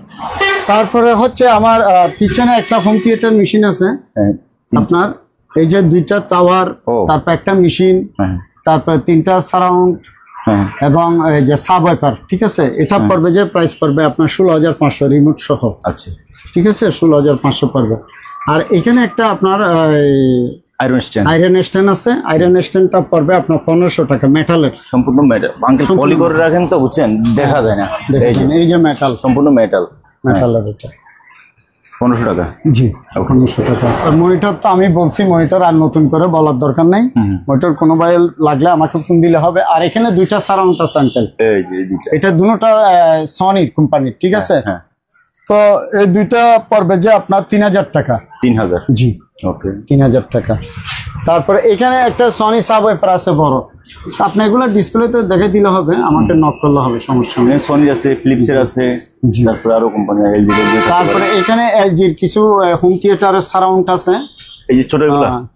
তারপরে হচ্ছে আমার পিছনে একটা হোম থিয়েটার মেশিন আছে আপনার, এই যে দুইটা টাওয়ার, তারপর একটা মেশিন, তারপর তিনটা সারাউন্ড এবং এই যে সাব ওয়াইপার, ঠিক আছে? এটা পড়বে যে প্রাইস পড়বে আপনার 16,500 রিমোট সহ। আচ্ছা, ঠিক আছে, 16,500 পড়বে। আর এখানে একটা আপনার আয়রন স্ট্যান্ড আছে, আয়রন স্ট্যান্ডটা পড়বে আপনার 1500 টাকা, মেটালের, সম্পূর্ণ মেটাল। আঙ্কেল পলি করে রাখেন তো, বুঝছেন, দেখা যায় না। এই যে মেটাল, সম্পূর্ণ মেটালের এটা 1500 টাকা। জি, 1500 টাকা। আর মনিটর তো আমি বলছি, মনিটর আর নতুন করে বলার দরকার নাই, মনিটর কোনো ভাই লাগলে আমাকে ফোন দিলে হবে। আর এখানে দুইটা সারাউন্ড আছে আঙ্কেল, এটা দুটোটা সনি কোম্পানির, ঠিক আছে? তো এই দুইটা পড়বে যে আপনার 3000 টাকা। 3000? জি, ওকে, 3000 টাকা। তারপরে এখানে একটা সনি সাব ওয়াইপার আছে বড়, আপনি এগুলো ডিসপ্লেতে দেখে দিলে হবে, আমাকে নক করলে হবে, সমস্যা নেই। সনি আছে, ফিলিপসের আছে, তারপরে আরো কোম্পানি এলজি। তারপরে এখানে এলজির কিছু হোম থিয়েটারের সারাউন্ড আছে, এই যে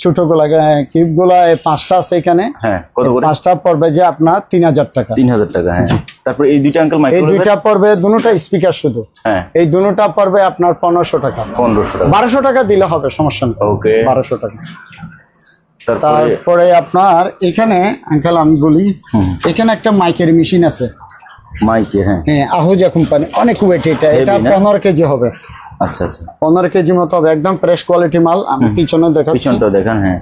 ছোটগুলা কিউবগুলা 5টা আছে এখানে। হ্যাঁ, কত করে? 5টা পড়বে যে আপনার 3000 টাকা। 3000 টাকা, হ্যাঁ। তারপর এই দুইটা আঙ্কেল এই দুইটা পড়বে, দুটোটা স্পিকার শুধু, হ্যাঁ, এই দুটোটা পড়বে আপনার 1500 টাকা। 1500 টাকা, 1200 টাকা দিলে হবে, সমস্যা নেই। ওকে, 1200 টাকা। তারপরে আপনার এখানে আঙ্কেল আমি বলি, এখানে একটা মাইকের মেশিন আছে, মাইকের, হ্যাঁ, আহুজা কোম্পানি, অনেক ওয়েট, এটা 15 কেজি হবে। আচ্ছা আচ্ছা, 15 কেজি মতো হবে, একদম ফ্রেশ কোয়ালিটি মাল। আমি পিছনে দেখাচ্ছি, পিছনটাও দেখান। হ্যাঁ,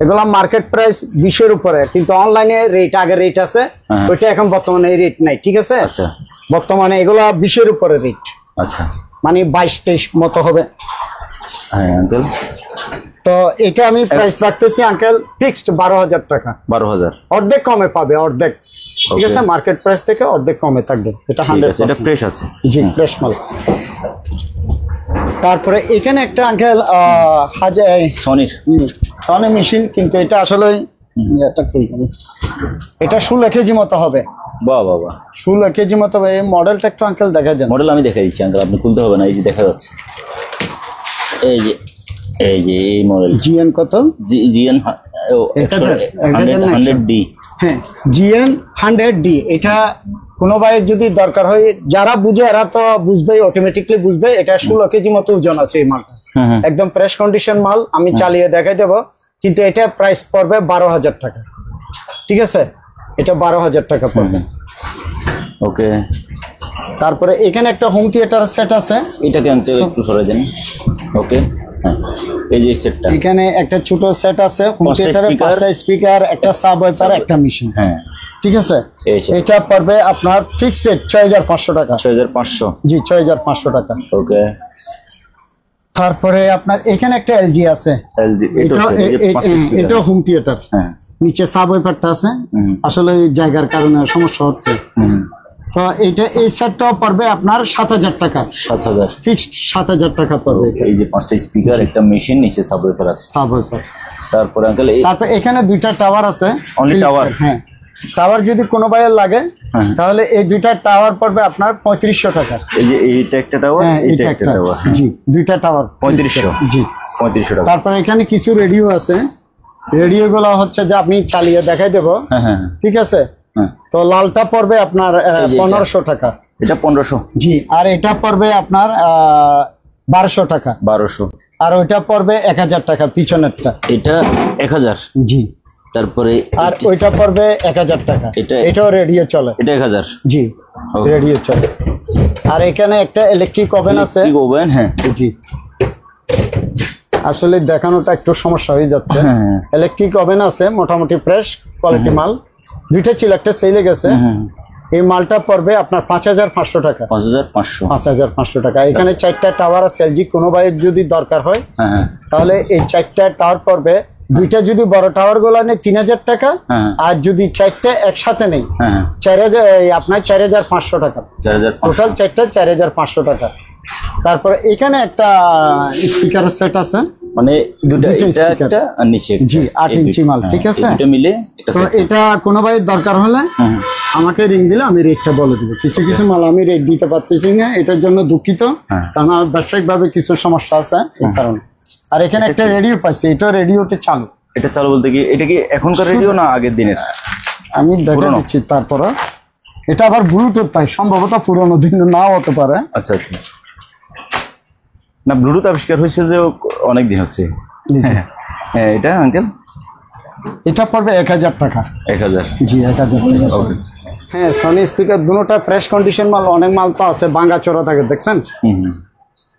এগুলা মার্কেট প্রাইস 20-এর উপরে, কিন্তু অনলাইনে রেট, আগে রেট আছে, ওইটা এখন বর্তমানে এই রেট নাই, ঠিক আছে? আচ্ছা, বর্তমানে এগুলা 20-এর উপরে রেট, আচ্ছা, মানে 22-23 মতো হবে। হ্যাঁ আঙ্কেল, তো এটা আমি প্রাইস রাখতেছি আঙ্কেল ফিক্সড 12,000 টাকা। 12,000, অর্ধেক কমে পাবে, অর্ধেক, ঠিক আছে? মার্কেট প্রাইস থেকে অর্ধেক কমে থাকবে, এটা 100%। এটা ফ্রেশ আছে, জি, ফ্রেশ মাল। তারপরে এখানে একটা আঙ্কেল সনি মেশিন, কিন্তু এটা আসলে এটা 16 কেজি মতো হবে। বাহ বাহ বাহ, 16 কেজি মতো হবে। এই মডেলটা একটু আঙ্কেল দেখা যান। মডেল আমি দেখাই দিচ্ছি আঙ্কেল, আপনি খুলতে হবে না, এই যে দেখা যাচ্ছে, এই যে এই মডেল। জিএন কত? GN 100D। হ্যাঁ, জিএন 100D। এটা কোনো ভাই যদি দরকার হয়, যারা বুঝে এরা তো বুঝবেই, অটোমেটিকলি বুঝবে। এটা 16 কেজি মতো ওজন আছে এই মালটা, একদম ফ্রেশ কন্ডিশন মাল। আমি চালিয়ে দেখাই দেবো, কিন্তু এটা প্রাইস পড়বে 12,000 টাকা, ঠিক আছে? এটা 12,000 টাকা পড়বে। ওকে, তারপরে এখানে একটা হোম থিয়েটার সেট আছে, এটাকে আনতে একটু সরে যান। ওকে, হ্যাঁ, এই যে সেটটা, এখানে একটা ছোট সেট আছে হোম থিয়েটারে, 5টা স্পিকার, একটা সাব ওয়াইপার, একটা মেশিন, হ্যাঁ, ঠিক আছে? এটা পড়বে আপনার ফিক্সড রেট 6,500 টাকা। 6,500? জি, 6,500 টাকা। ওকে, তারপরে আপনার এখানে একটা এলজি আছে, এটা হোম থিয়েটার, নিচে সাব ওয়াইপারটা আছে, আসলে জায়গার কারণে সমস্যা হচ্ছে। তো এইটা, এই সেটটাও পড়বে আপনার 7,000 টাকা। 7,000 ফিক্সড 7,000 টাকা পড়বে। এই যে 5টা স্পিকার, একটা মেশিন, নিচে সাব ওয়াইপার আছে, সাব ওয়াইপার। তারপরে আঙ্কেল, তারপর এখানে দুইটা টাওয়ার আছে, অনলি টাওয়ার। হ্যাঁ, টাওয়ার যদি কোনো ভাইয়ের লাগে তাহলে এই দুইটা টাওয়ার পড়বে আপনার 3500 টাকা। এই যে এইটা একটা টাওয়ার, এটা একটা টাওয়ার, জি, দুইটা টাওয়ার 3500। জি, 3500 টাকা। তারপর এখানে কিছু রেডিও আছে, রেডিও গুলো হচ্ছে যে আপনি চালিয়ে দেখাই দেবো, ঠিক আছে? হ্যাঁ। তো লালটা পড়বে আপনার এই যে এটা। 1500 টাকা। এটা 1500। জি, আর এটা পড়বে আপনার 1200 টাকা। 1200। আর ওইটা পড়বে 1000 টাকা পিছনেরটা। এটা 1000। জি, তারপরে আর ওইটা পড়বে 1000 টাকা। এটাও রেডিও চলে। এটা 1000। জি, Okay. রেডিও চলে। আর এখানে একটা ইলেকট্রিক ওভেন আছে। কি ওভেন? হ্যাঁ। জি, আসলে দেখানোটা একটু সমস্যা হয়ে যাচ্ছে। হ্যাঁ। ইলেকট্রিক ওভেন আছে, মোটামুটি ফ্রেশ কোয়ালিটি মাল। দুইটা ছিল, একটা সেলে গেছে। এই মালটা পড়বে আপনার 5500 টাকা। 5500। 5500 টাকা। এখানে 4টা টাওয়ার আছে এলজি, কোনো ভাইয়ের যদি দরকার হয় হ্যাঁ। তাহলে এই 4টা টাওয়ার পড়বে, দুইটা যদি বড় টাওয়ার গুলো নেই 3000 টাকা, হ্যাঁ। আর যদি 4টা একসাথে নেই হ্যাঁ। 4000, আপনার 4500 টাকা। 4500। টোটাল 4টা 4500 টাকা। তারপরে এখানে একটা স্পিকারের সেট আছে, মানে দুটো, দুটো এটা speaker। একটা আর নিচে একটা। জি, 8 এই ইঞ্চি দুটো। মাল, হ্যাঁ, ঠিক আছে? এই দুটো মিলে এটা তো set। এটা কোনো ভাইয়ের দরকার হলে হুম। আমাকে রিং দিলে আমি রেটটা বলে দেবো। কিছু কিছু মাল আমি রেট দিতে পারতেছি না, এটার জন্য দুঃখিত, হ্যাঁ। কারণ আমার ব্যবসায়িক ভাবে কিছু সমস্যা আছে এই কারণে। আর এখানে একটা রেডিও পাচ্ছি, এটা রেডিওটা চালু। এটা চালু বলতে কি, এটা কি এখনকার রেডিও না আগের দিনের? আমি দেখে পুরনো? দিচ্ছি। তারপরে এটা আবার ব্লুটুথ পাই, সম্ভবত পুরোনো দিন নাও হতে পারে। আচ্ছা আচ্ছা। না, ব্লুটুথ আবিষ্কার হয়েছে যে অনেক দিন হচ্ছে। জি, জি। হ্যাঁ, এটা আঙ্কেল এটা পড়বে 1000 টাকা। 1000। জি, 1000 টাকা। ওকে। হ্যাঁ, সনি স্পিকার দুটোটা ফ্রেশ কন্ডিশন মাল। অনেক মাল তো আছে ভাঙা চোরা থাকে, দেখছেন? হুম হুম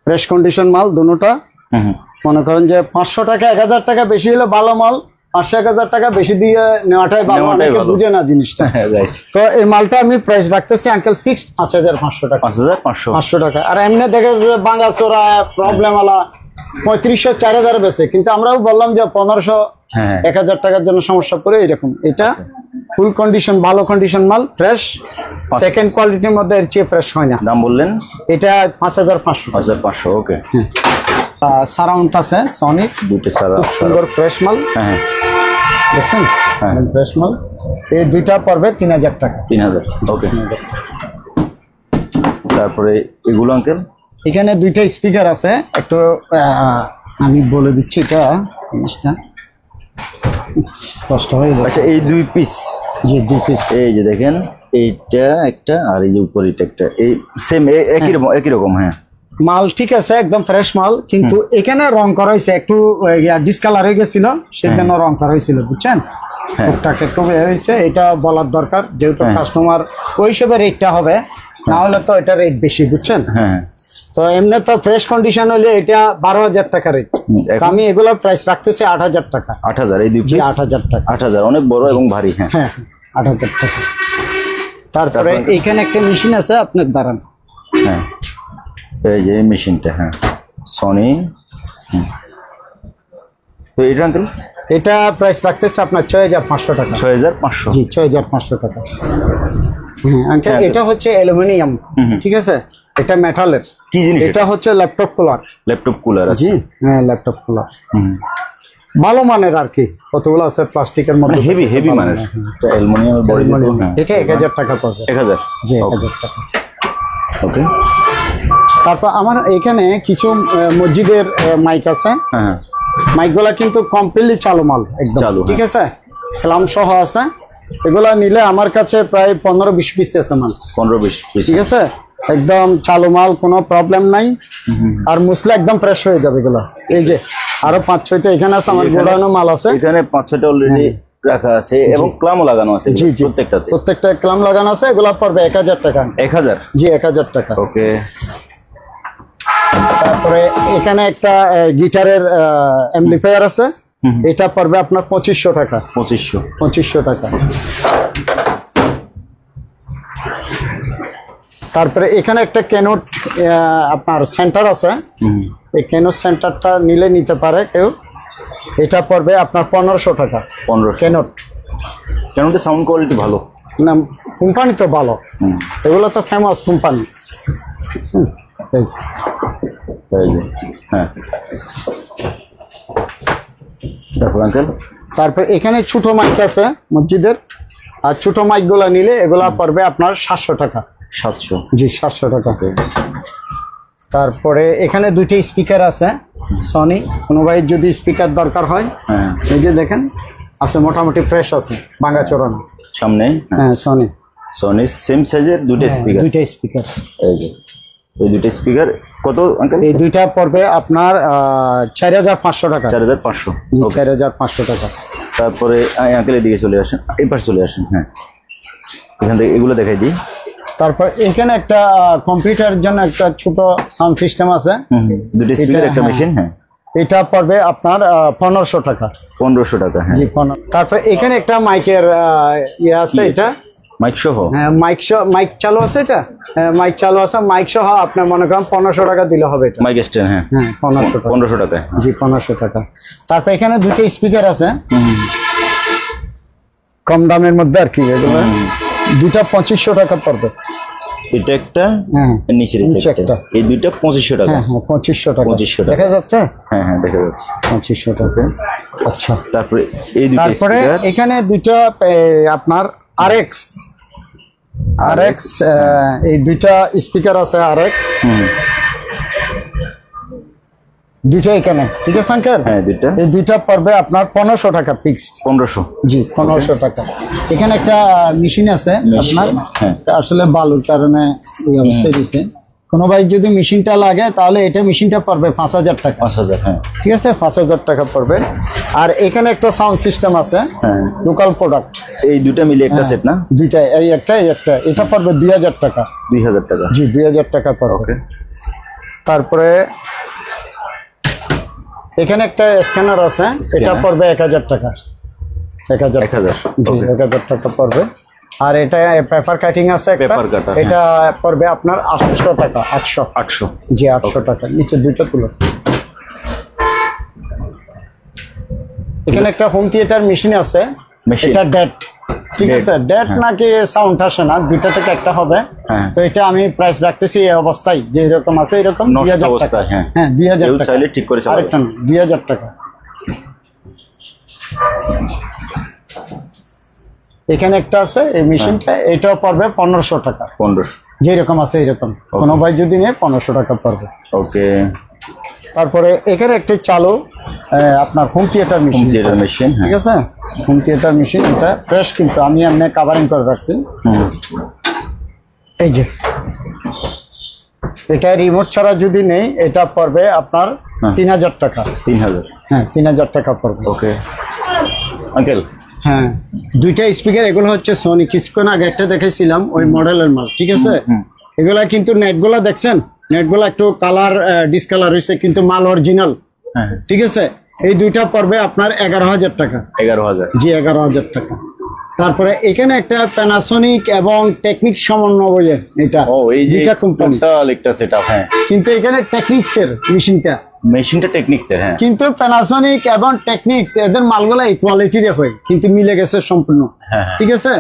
ফ্রেশ কন্ডিশন মাল দুটোটা। হুম হুম। মনে করেন যে 500 টাকা 1000 টাকা বেশি হলে ভালো মাল, 500-1000 টাকা বেশি দিয়ে নেওয়াটাই ভালো। নেওয়াটাই অনেকে ভালো। বুঝে না জিনিসটা। হ্যাঁ, রাইট। তো এই মালটা আমি প্রাইস রাখতেছি আঙ্কেল ফিক্সড 5500 টাকা। 5500। 500 টাকা। আর এমনি দেখে যে ভাঙা চোরা প্রবলেম আলা 3500 4000 বেছে, কিন্তু আমরাও বললাম যে 1500 হ্যাঁ। 1000 টাকার জন্য সমস্যা পড়ে এরকম। এটা ফুল কন্ডিশন, ভালো কন্ডিশন মাল, ফ্রেশ সেকেন্ড কোয়ালিটির মধ্যে এর চেয়ে ফ্রেশ হয় না। দাম বললেন? এটা 5500। 5500। ওকে। সারাউন্ড আছে সনিক, দুটো ছাড়া। খুব সুন্দর ফ্রেশ মাল, হ্যাঁ। দেখছেন? হ্যাঁ। ফ্রেশ মাল। এই দুইটা পড়বে 3000 টাকা। 3000। ওকে। তারপরে এগুলো আঙ্কেল? এখানে দুইটা স্পিকার আছে, একটু আমি বলে দিচ্ছি এটা জিনিসটা কষ্ট হয়ে যাবে। আচ্ছা, এই 2 পিস। জি, 2 পিস। এই যে দেখেন, এইটা একটা আর এই যে উপরে এটা একটা, এই সেম একই রকম। হ্যাঁ, মাল ঠিক আছে, একদম ফ্রেশ মাল, কিন্তু এখানে রং করা হয়েছে একটু, ডিসকালার হয়ে গেছিল, সেজন্য রং করা হয়েছিল, বুঝছেন? হ্যাঁ। টুকটাক একটু হয়েছে, এটা বলার দরকার, যেহেতু হ্যাঁ। কাস্টমার ওই হিসেবে রেটটা হবে, না হলে তো এটা রেট বেশি, বুঝছেন? হ্যাঁ। তো এমনি তো ফ্রেশ কন্ডিশন হলে এটা 12000 টাকা রেট। এখন? আমি এগুলোর প্রাইস রাখতেছি 8000 টাকা। 8000 এই 2 জি, পিস? 8000 টাকা। 8000, অনেক বড় এবং ভারী। হ্যাঁ। হ্যাঁ, 8000 টাকা। তারপরে এইখানে একটা মেশিন আছে, আপনার দাঁড়ান। হ্যাঁ, এই যে মেশিনটা। হ্যাঁ, সনি। তো এটা আঙ্কেল? এটা প্রাইস রাখতেছে আপনার 6500 টাকা। 6500। জি, 6500 টাকা। আঙ্কেল, হ্যাঁ। এটা হচ্ছে অ্যালুমিনিয়াম, হুম। ঠিক আছে? এটা মেটালের। কি জিনিস এটা হচ্ছে ল্যাপটপ কুলার। ল্যাপটপ কুলার আছে? জি, হ্যাঁ, ল্যাপটপ কুলার হুম। ভালো মানের আর কি। কতগুলো আছে প্লাস্টিকের মধ্যে, হেভি মানের। এটা অ্যালুমিনিয়ামের বডি। এটা 1000 টাকা পড়বে। 1000। জি, 1000 টাকা। ওকে। তারপর আমার এখানে কিছু মসজিদের মাইক আছে। হ্যাঁ। মাইকগুলা কিন্তু কমপ্লিটলি চালু মাল, একদম চালু, ঠিক আছে, ক্লাম সহ আছে। এগুলা নিলে আমার কাছে প্রায় 15-20 পিস আছে মাল, 15-20 পিস। ঠিক আছে, একদম চালু মাল, কোনো প্রবলেম নাই। আর মুসলে একদম ফ্রেশ হয়ে যাবে এগুলো। এই যে আরো 5-6টা এখানে আছে, আমার গোডাউনে মাল আছে। এখানে 5-6টা অলরেডি রাখা আছে এবং ক্লামও লাগানো আছে। জি, জি, প্রত্যেকটাতে প্রত্যেকটা ক্লাম লাগানো আছে। এগুলা পড়বে 1000 টাকা। 1000? জি, 1000 টাকা। ওকে। তারপরে এখানে একটা গিটারের অ্যাম্পলিফায়ার আছে, এটা পড়বে আপনার 2500 টাকা। 2500 টাকা। তারপরে এখানে একটা ক্যানোট আপনার সেন্টার আছে, এই ক্যানোট সেন্টারটা নিলে নিতে পারে কেউ। এটা পড়বে আপনার 1500 টাকা। 1500? ক্যানোট। ক্যানোটের সাউন্ড কোয়ালিটি ভালো না, কোম্পানি তো ভালো, এগুলো তো ফেমাস কোম্পানি। হ্যাঁ। তারপর আঙ্কেল? তারপর এখানে ছোট মাইক আছে মসজিদের, আর ছোট মাইকগুলো নিলে এগুলা পড়বে আপনার 700 টাকা। 700? জি, 700 টাকা। তারপরে এখানে 2টি স্পিকার আছে সনি, কোনো ভাই যদি স্পিকার দরকার হয়, হ্যাঁ। এই যে দেখেন আছে, মোটামুটি ফ্রেশ আছে, ভাঙা চোরানো। সামনে হ্যাঁ সনি সনি সেম সাইজের দুটো স্পিকার। দুইটা স্পিকার। এই যে এই দুটো স্পিকার কত আঙ্কেল? এই দুইটা পড়বে আপনার 4500 টাকা। 4500। 4500 টাকা। তারপরে আঙ্কেল এদিকে চলে আসেন, এই পাশে চলে আসেন। হ্যাঁ এখান থেকে এগুলো দেখাই দিই। তারপর এখানে একটা কম্পিউটারের জন্য একটা ছোট সাউন্ড সিস্টেম আছে, দুটো স্পিকার একটা মেশিন। হ্যাঁ এটা পড়বে আপনার 1500 টাকা। 1500 টাকা। হ্যাঁ জি 15। তারপর এখানে একটা মাইকের ইয়ে আছে, এটা মাইক সহ। হ্যাঁ মাইক চালু আছে, এটা মাইক চালু আছে, মাইক সহ আপনার মনে করেন 1500 টাকা দিলে হবে এটা। Mic stand. হ্যাঁ 1500 টাকা। 1500 টাকা। জি 1500 টাকা। তারপর এখানে দুটো স্পিকার আছে কম দামের মধ্যে আর কি, এগুলো দুইটা 2500 টাকা পড়বে। এটা একটা, হ্যাঁ নিচে নিচে একটা। এই দুইটা 2500 টাকা। হ্যাঁ 2500 টাকা। 2500 টাকা দেখা যাচ্ছে? হ্যাঁ হ্যাঁ দেখা যাচ্ছে। 2500 টাকা। আচ্ছা তারপরে এই দুটো তারপরে স্পিকার। এখানে দুইটা আপনার আরএক্স এই দুইটা স্পিকার আছে আরএক্স, দুইটা এখানে, ঠিক আছে আঙ্কেল? হ্যাঁ দুইটা। এই দুইটা পড়বে আপনার 1500 টাকা ফিক্সড। 1500। জি 1500 টাকা। এখানে একটা মেশিন আছে আপনার, হ্যাঁ। আসলে বালুর কারণে এই অবস্থায় দিছে। কোনো ভাই যদি মেশিনটা লাগে তাহলে এটা মেশিনটা পড়বে 5000 টাকা। 5000। হ্যাঁ ঠিক আছে 5000 টাকা পড়বে। আর এখানে একটা সাউন্ড সিস্টেম আছে, হ্যাঁ লোকাল প্রোডাক্ট। এই দুইটা মিলে একটা সেট না? দুইটা, এই একটা এটা পড়বে 2000 টাকা। 2000 টাকা। জি 2000 টাকা পড়বে। তারপরে এখানে একটা স্ক্যানার আছে, এটা পড়বে 1000 টাকা। 1000। জি 1000 টাকা পড়বে। আর এটা পেপার কাটিং আছে একটা, পেপার কাটার। এটা পড়বে আপনার 800 টাকা। 800। জি 800 টাকা। নিচে দুইটা তুলো। এখানে একটা হোম থিয়েটার মেশিন আছে, এটা ডেট, ঠিক আছে? ডেট নাকি সাউন্ড আসে না, দুইটা থেকে একটা হবে। তো এটা আমি প্রাইস রাখতেছি এই অবস্থায় যে এরকম আছে এরকম 2000 টাকা। হ্যাঁ 2000 টাকা। চাইলে ঠিক করে চালাবে। আরেকটা 2000 টাকা। এখানে একটা আছে এই মেশিনটা, এটাও পড়বে 1500 টাকা। 1500 যেরকম আছে এরকম, কোনো ভাই যদি নিয়ে 1500 টাকা পড়বে। ওকে। তারপরে এখানে একটা চালু আপনার হোম থিয়েটার মেশিন। ঠিক আছে হোম থিয়েটার মেশিন, এটা ফ্রেশ কিন্তু আমি এমনি কাভারিং করে রাখছি। এই যে এটা রিমোট ছাড়া যদি নেই এটা পড়বে আপনার 3000 টাকা। 3000। হ্যাঁ 3000 টাকা পড়বে। Okay uncle. হ্যাঁ দুইটা স্পিকার, এগুলো হচ্ছে সনি, কিছুক্ষণ আগে একটা দেখেছিলাম ওই মডেলের মাল। ঠিক আছে এগুলা কিন্তু নেটগুলা দেখছেন, নেটগুলা একটু কালার ডিসকালার হয়েছে কিন্তু মাল অরিজিনাল। ঠিক আছে এই দুইটা পড়বে আপনার 11000 টাকা। 11000। জি 11000 টাকা। তারপরে এখানে একটা প্যানাসোনিক এবং টেকনিক সমন্বয়ের, এটা দুইটা কোম্পানি একটা সেটআপ। হ্যাঁ কিন্তু এখানে টেকনিক্সের মেশিনটা টেকনিক্সের। হ্যাঁ কিন্তু প্যানাসোনিক এবং টেকনিক্স এদের মালগুলা ইকুয়ালিটির হয় কিন্তু মিলে গেছে সম্পূর্ণ। ঠিক আছে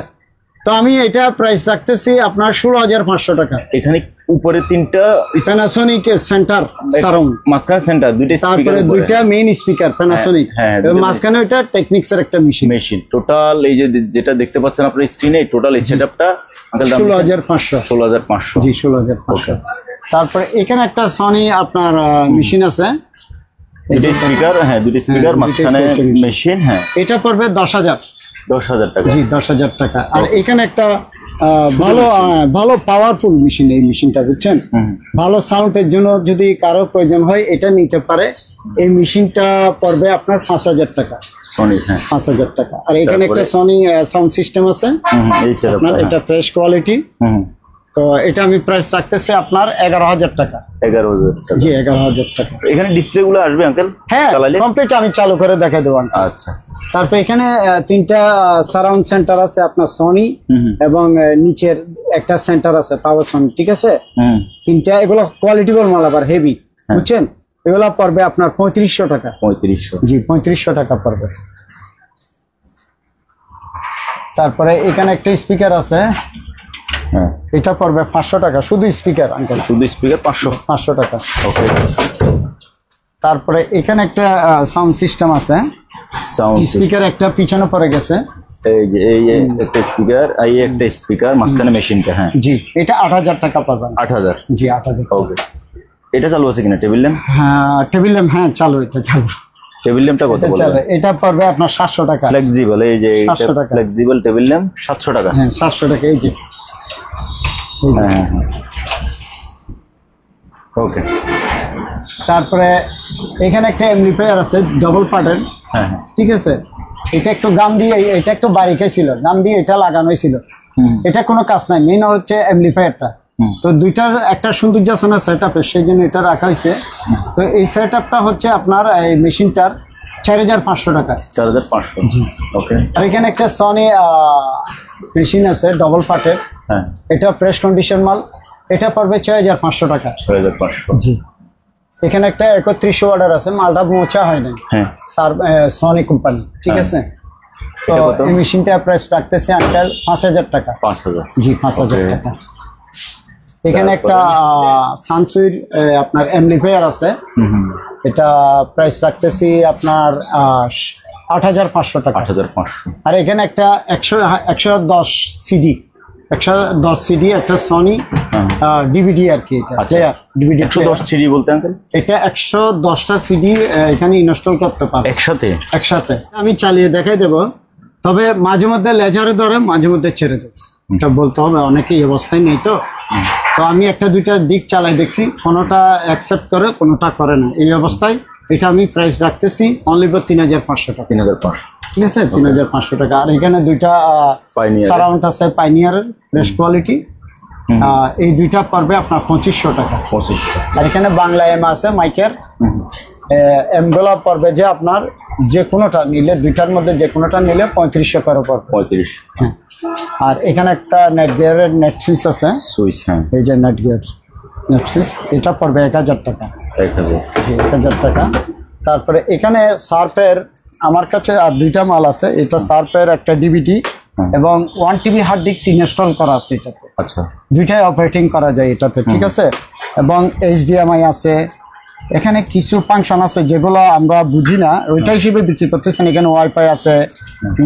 তো আমি এটা প্রাইস রাখতেছি আপনার 16500 টাকা। এখানে উপরে তিনটা প্যানাসোনিক সেন্টার সারাউন্ড, মাঝখানে সেন্টার দুইটা, তারপরে দুইটা মেইন স্পিকার প্যানাসোনিক, মাঝখানে ওইটা টেকনিক্স এর একটা মেশিন। টোটাল এই যে যেটা দেখতে পাচ্ছেন আপনার স্ক্রিনে, টোটাল এই সেটআপটা 16500। 16500। জি 16500। তারপরে এখানে একটা সনি আপনার মেশিন আছে, দুটো স্পিকার। হ্যাঁ দুটো স্পিকার মাঝখানে মেশিন। হ্যাঁ এটা পড়বে 10000 টাকা। জি 10000 টাকা। আর এখানে একটা ভালো পাওয়ারফুল মেশিন, এই মেশিনটা বুঝছেন, ভালো সাউন্ডের জন্য যদি কারো প্রয়োজন হয় এটা নিতে পারে। এই মেশিনটা পড়বে আপনার 5000 টাকা। সনি। হ্যাঁ 5000 টাকা। আর এখানে একটা সনি সাউন্ড সিস্টেম আছে, আপনার এটা ফ্রেশ কোয়ালিটি। তো এটা আমি প্রাইস রাখতেছি আপনার 11000 টাকা। 11000 টাকা। জি 11000 টাকা। এখানে ডিসপ্লে গুলো আসবে আঙ্কেল? হ্যাঁ কমপ্লিট আমি চালু করে দেখাই দেবো। আচ্ছা তারপর এখানে তিনটা সারাউন্ড সেন্টার আছে আপনার সনি, এবং নিচের একটা সেন্টার আছে তাও সনি। ঠিক আছে তিনটা, এগুলো কোয়ালিটিবল মাল, আবার হেভি বুঝছেন। এগুলা পড়বে আপনার 3500 টাকা। 3500। জি 3500 টাকা পড়বে। তারপরে এখানে একটা স্পিকার আছে, এটা পড়বে 500 টাকা, শুধু স্পিকার আঙ্কেল, শুধু স্পিকার 500 টাকা। ওকে। তারপরে এখানে একটা সাউন্ড সিস্টেম আছে, সাউন্ড স্পিকার একটা পিছনে পড়ে গেছে। এই যে এই একটা স্পিকার, এই একটা স্পিকার, মাঝখানে মেশিনটা। হ্যাঁ জি এটা 8000 টাকা পাবেন। 8000। জি 8000। ওকে। এটা চালু আছে কিনা টেবিল ল্যাম্প? হ্যাঁ টেবিল ল্যাম্প, হ্যাঁ চালু, এটা চালু। টেবিল ল্যাম্পটা কত এটা চলে, এটা পড়বে আপনার 700 টাকা। ফ্লেক্সিবল, এই যে 700 টাকা। ফ্লেক্সিবল টেবিল ল্যাম্প 700 টাকা। হ্যাঁ 700 টাকা। এই যে হ্যাঁ ওকে। তারপরে এখানে একটা এমপ্লিফায়ার আছে ডবল পার্টের। হ্যাঁ ঠিক আছে, এটা একটু গাম দিয়ে, এটা একটু বারিকাই ছিল, গাম দিয়ে এটা লাগানো ছিল। এটা কোনো কাজ নাই, মেইন হচ্ছে এমপ্লিফায়ারটা। তো দুইটার একটা সৌন্দর্য আছে না সেট আপের, সেই জন্য এটা রাখা হয়েছে। তো এই সেট আপটা হচ্ছে আপনার এই মেশিনটার 4500 টাকা। 4500। ওকে। আর এখানে একটা সনি মেশিন আছে ডবল পার্টের। হ্যাঁ এটা ফ্রেশ কন্ডিশন মাল, এটা পড়বে 6500 টাকা। 6500। জি। এখানে একটা 3100 অর্ডার আছে, মালটা মোছা হয় নাই। হ্যাঁ সনি কোম্পানি। ঠিক আছে, তো এটা কত? এই মেশিনটা প্রাইস রাখতেছে আঙ্কেল 5000 টাকা। 5000। জি 5000 Okay. টাকা। এখানে একটা সানসুইর আপনার এমপ্লিফায়ার আছে, এটা প্রাইস রাখতেছি আপনার 8500 টাকা। 8500। আর এখানে একটা 110 সিডি, 110 সিডি একটা সনি ডিভিডি আর কি, এটা আচ্ছা। ডিভিডি 110 সিডি বলতে আঙ্কেল? এটা 110টা সিডি এখানে ইনস্টল করতে পারবে একসাথে। একসাথে। আমি চালিয়ে দেখাই দেব, তবে মাঝে মধ্যে লেজারে ধরে, মাঝে মধ্যে ছেড়ে দেবে, এটা বলতে হবে, অনেকে এই অবস্থায় নেই। তো আমি একটা দুইটা দিক চালাই দেখছি, কোনোটা অ্যাকসেপ্ট করে কোনোটা করে না, এই অবস্থায় এটা আমি প্রাইস রাখতেছি অনলি ফর 3500 টাকা। 3500। ঠিক আছে, 3500 টাকা। আর এখানে দুইটা Pioneer সারাউন্ড আছে পাইনিয়ারের বেস্ট কোয়ালিটি, এই দুইটা পড়বে আপনার 2500 টাকা। 2500। আর এখানে বাংলা এম আছে মাইকের, এমগুলো পড়বে যে আপনার যে কোনোটা নিলে, দুইটার মধ্যে যে কোনোটা নিলে 3500 করে পড়বে। 3500। হ্যাঁ। আর এখানে একটা নেট গিয়ারের নেট সুইচ আছে, সুইচ। হ্যাঁ এই যে নেট গিয়ার নেট সুইচ, এটা পড়বে 1000 টাকা। 1000 টাকা। তারপরে এখানে সার্ফের আমার কাছে আর দুইটা মাল আছে, এটা সার্ফের একটা ডিভিডি এবং 1 টিবি হার্ড ডিস্ক ইনস্টল করা আছে এটাতে। আচ্ছা। দুইটাই অপারেটিং করা যায় এটাতে। ঠিক আছে, এবং HDMI আছে। এখানে কিছু ফাংশন আছে যেগুলো আমরা বুঝি না, ওইটা হিসেবে বিক্রি করতেছেন। এখানে ওয়াইফাই আছে,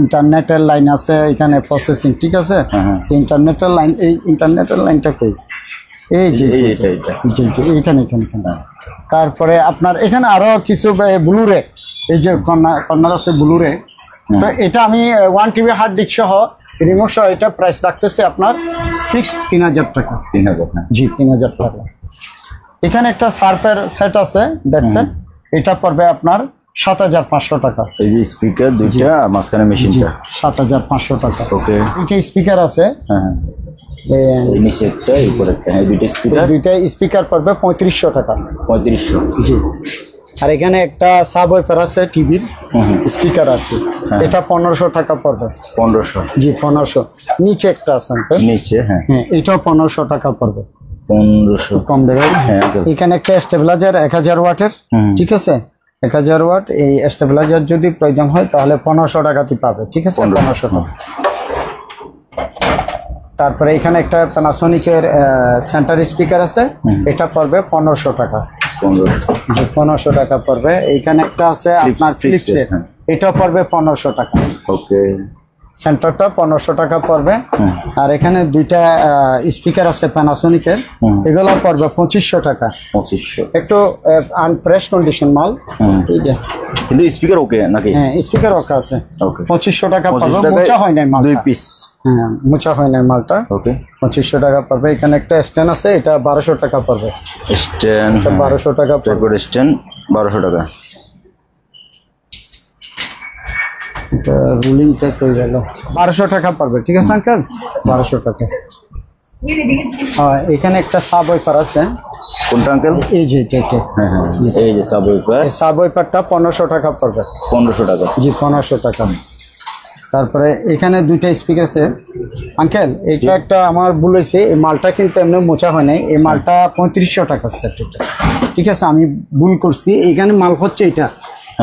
ইন্টারনেটের লাইন আছে, এখানে প্রসেসিং। ঠিক আছে, ইন্টারনেটের লাইন, এই ইন্টারনেটের লাইনটা কই, এই যে এইখানে। তারপরে আপনার এখানে আরো কিছু ব্লুরে, এই যে কর্নার আছে ব্লুরে। তো এটা আমি 1 টিবি হার্ড ডিস্ক সহ রিমোট সহ এটা প্রাইস রাখতেছে আপনার ফিক্সড 3000 টাকা। 3000। জি 3000 টাকা। এখানে একটা সার্ফের সেট আছে, ব্যাক সেট, এটা পড়বে আপনার 7500 টাকা। এই যে স্পিকার দুইটা, মাঝখানে মেশিনটা 7500 টাকা। ওকে। দুইটা স্পিকার আছে, হ্যাঁ এই নিচে একটা, এই উপরে একটা, এই দুইটা স্পিকার। দুইটা স্পিকার পড়বে 3500 টাকা। 3500। জি। আর এখানে একটা সাব ওয়েফার আছে টিভির স্পিকার আর কি, এটা 1500 টাকা পড়বে। 1500। জি 1500। নিচে একটা আছে নিচে। হ্যাঁ এটাও 1500 টাকা পড়বে। 1500 কম দেবে। হ্যাঁ। এখানে একটা স্টেবিলাইজার 1000 ওয়াটের। ঠিক আছে, 1000 ওয়াট। এই স্টেবিলাইজার যদি প্রয়োজন হয় তাহলে 1500 টাকাতে পাবে। ঠিক আছে, 1500 টাকা। তারপরে এখানে একটা প্যানাসোনিকের সেন্টার স্পিকার আছে, এটা পড়বে 1500 টাকা। 1500। জি 1500 টাকা পড়বে। এইখানে একটা আছে আপনার ফিলিপসের, এটা পড়বে 1500 টাকা। ওকে। সেন্টারটা 1500 টাকা পড়বে। আর এখানে দুইটা স্পিকার আছে প্যানাসোনিকের, এগুলো পড়বে 2500 টাকা। 2500। একটু আনফ্রেশ কন্ডিশন মাল। এই যে কিন্তু স্পিকার ওকে নাকি? হ্যাঁ স্পিকার ওকে আছে। ওকে। 2500 টাকা পড়বে। মোচা হয় নাই মাল, 2 পিস। হ্যাঁ মোচা হয় নাই মালটা। ওকে। 2500 টাকা পড়বে। এখানে একটা স্ট্যান্ড আছে, এটা 1200 টাকা পড়বে। স্ট্যান্ড 1200 টাকা পড়বে। ট্রাইপড স্ট্যান্ড 1200 টাকা। এটা রুলিংটা কই গেল? 1200 টাকা পড়বে। ঠিক আছে আঙ্কেল, 1200 টাকা। এখানে একটা সাব ওয়েফার আছে। কোনটা আঙ্কেল? এই যে এটা। হ্যাঁ হ্যাঁ এই যে সাব ওয়েফার। এই সাব ওয়েফারটা 1500 টাকা পড়বে। 1500 টাকা। জি 1500 টাকা। তারপরে এখানে দুইটা স্পিকার আছে আঙ্কেল, এটা একটা আমার ভুল হয়েছে, এই মালটা কিন্তু এমনি মোচা হয় নাই, এই মালটা 3500 টাকা সেট এটা। ঠিক আছে, আমি ভুল করছি, এখানে মাল হচ্ছে এটা,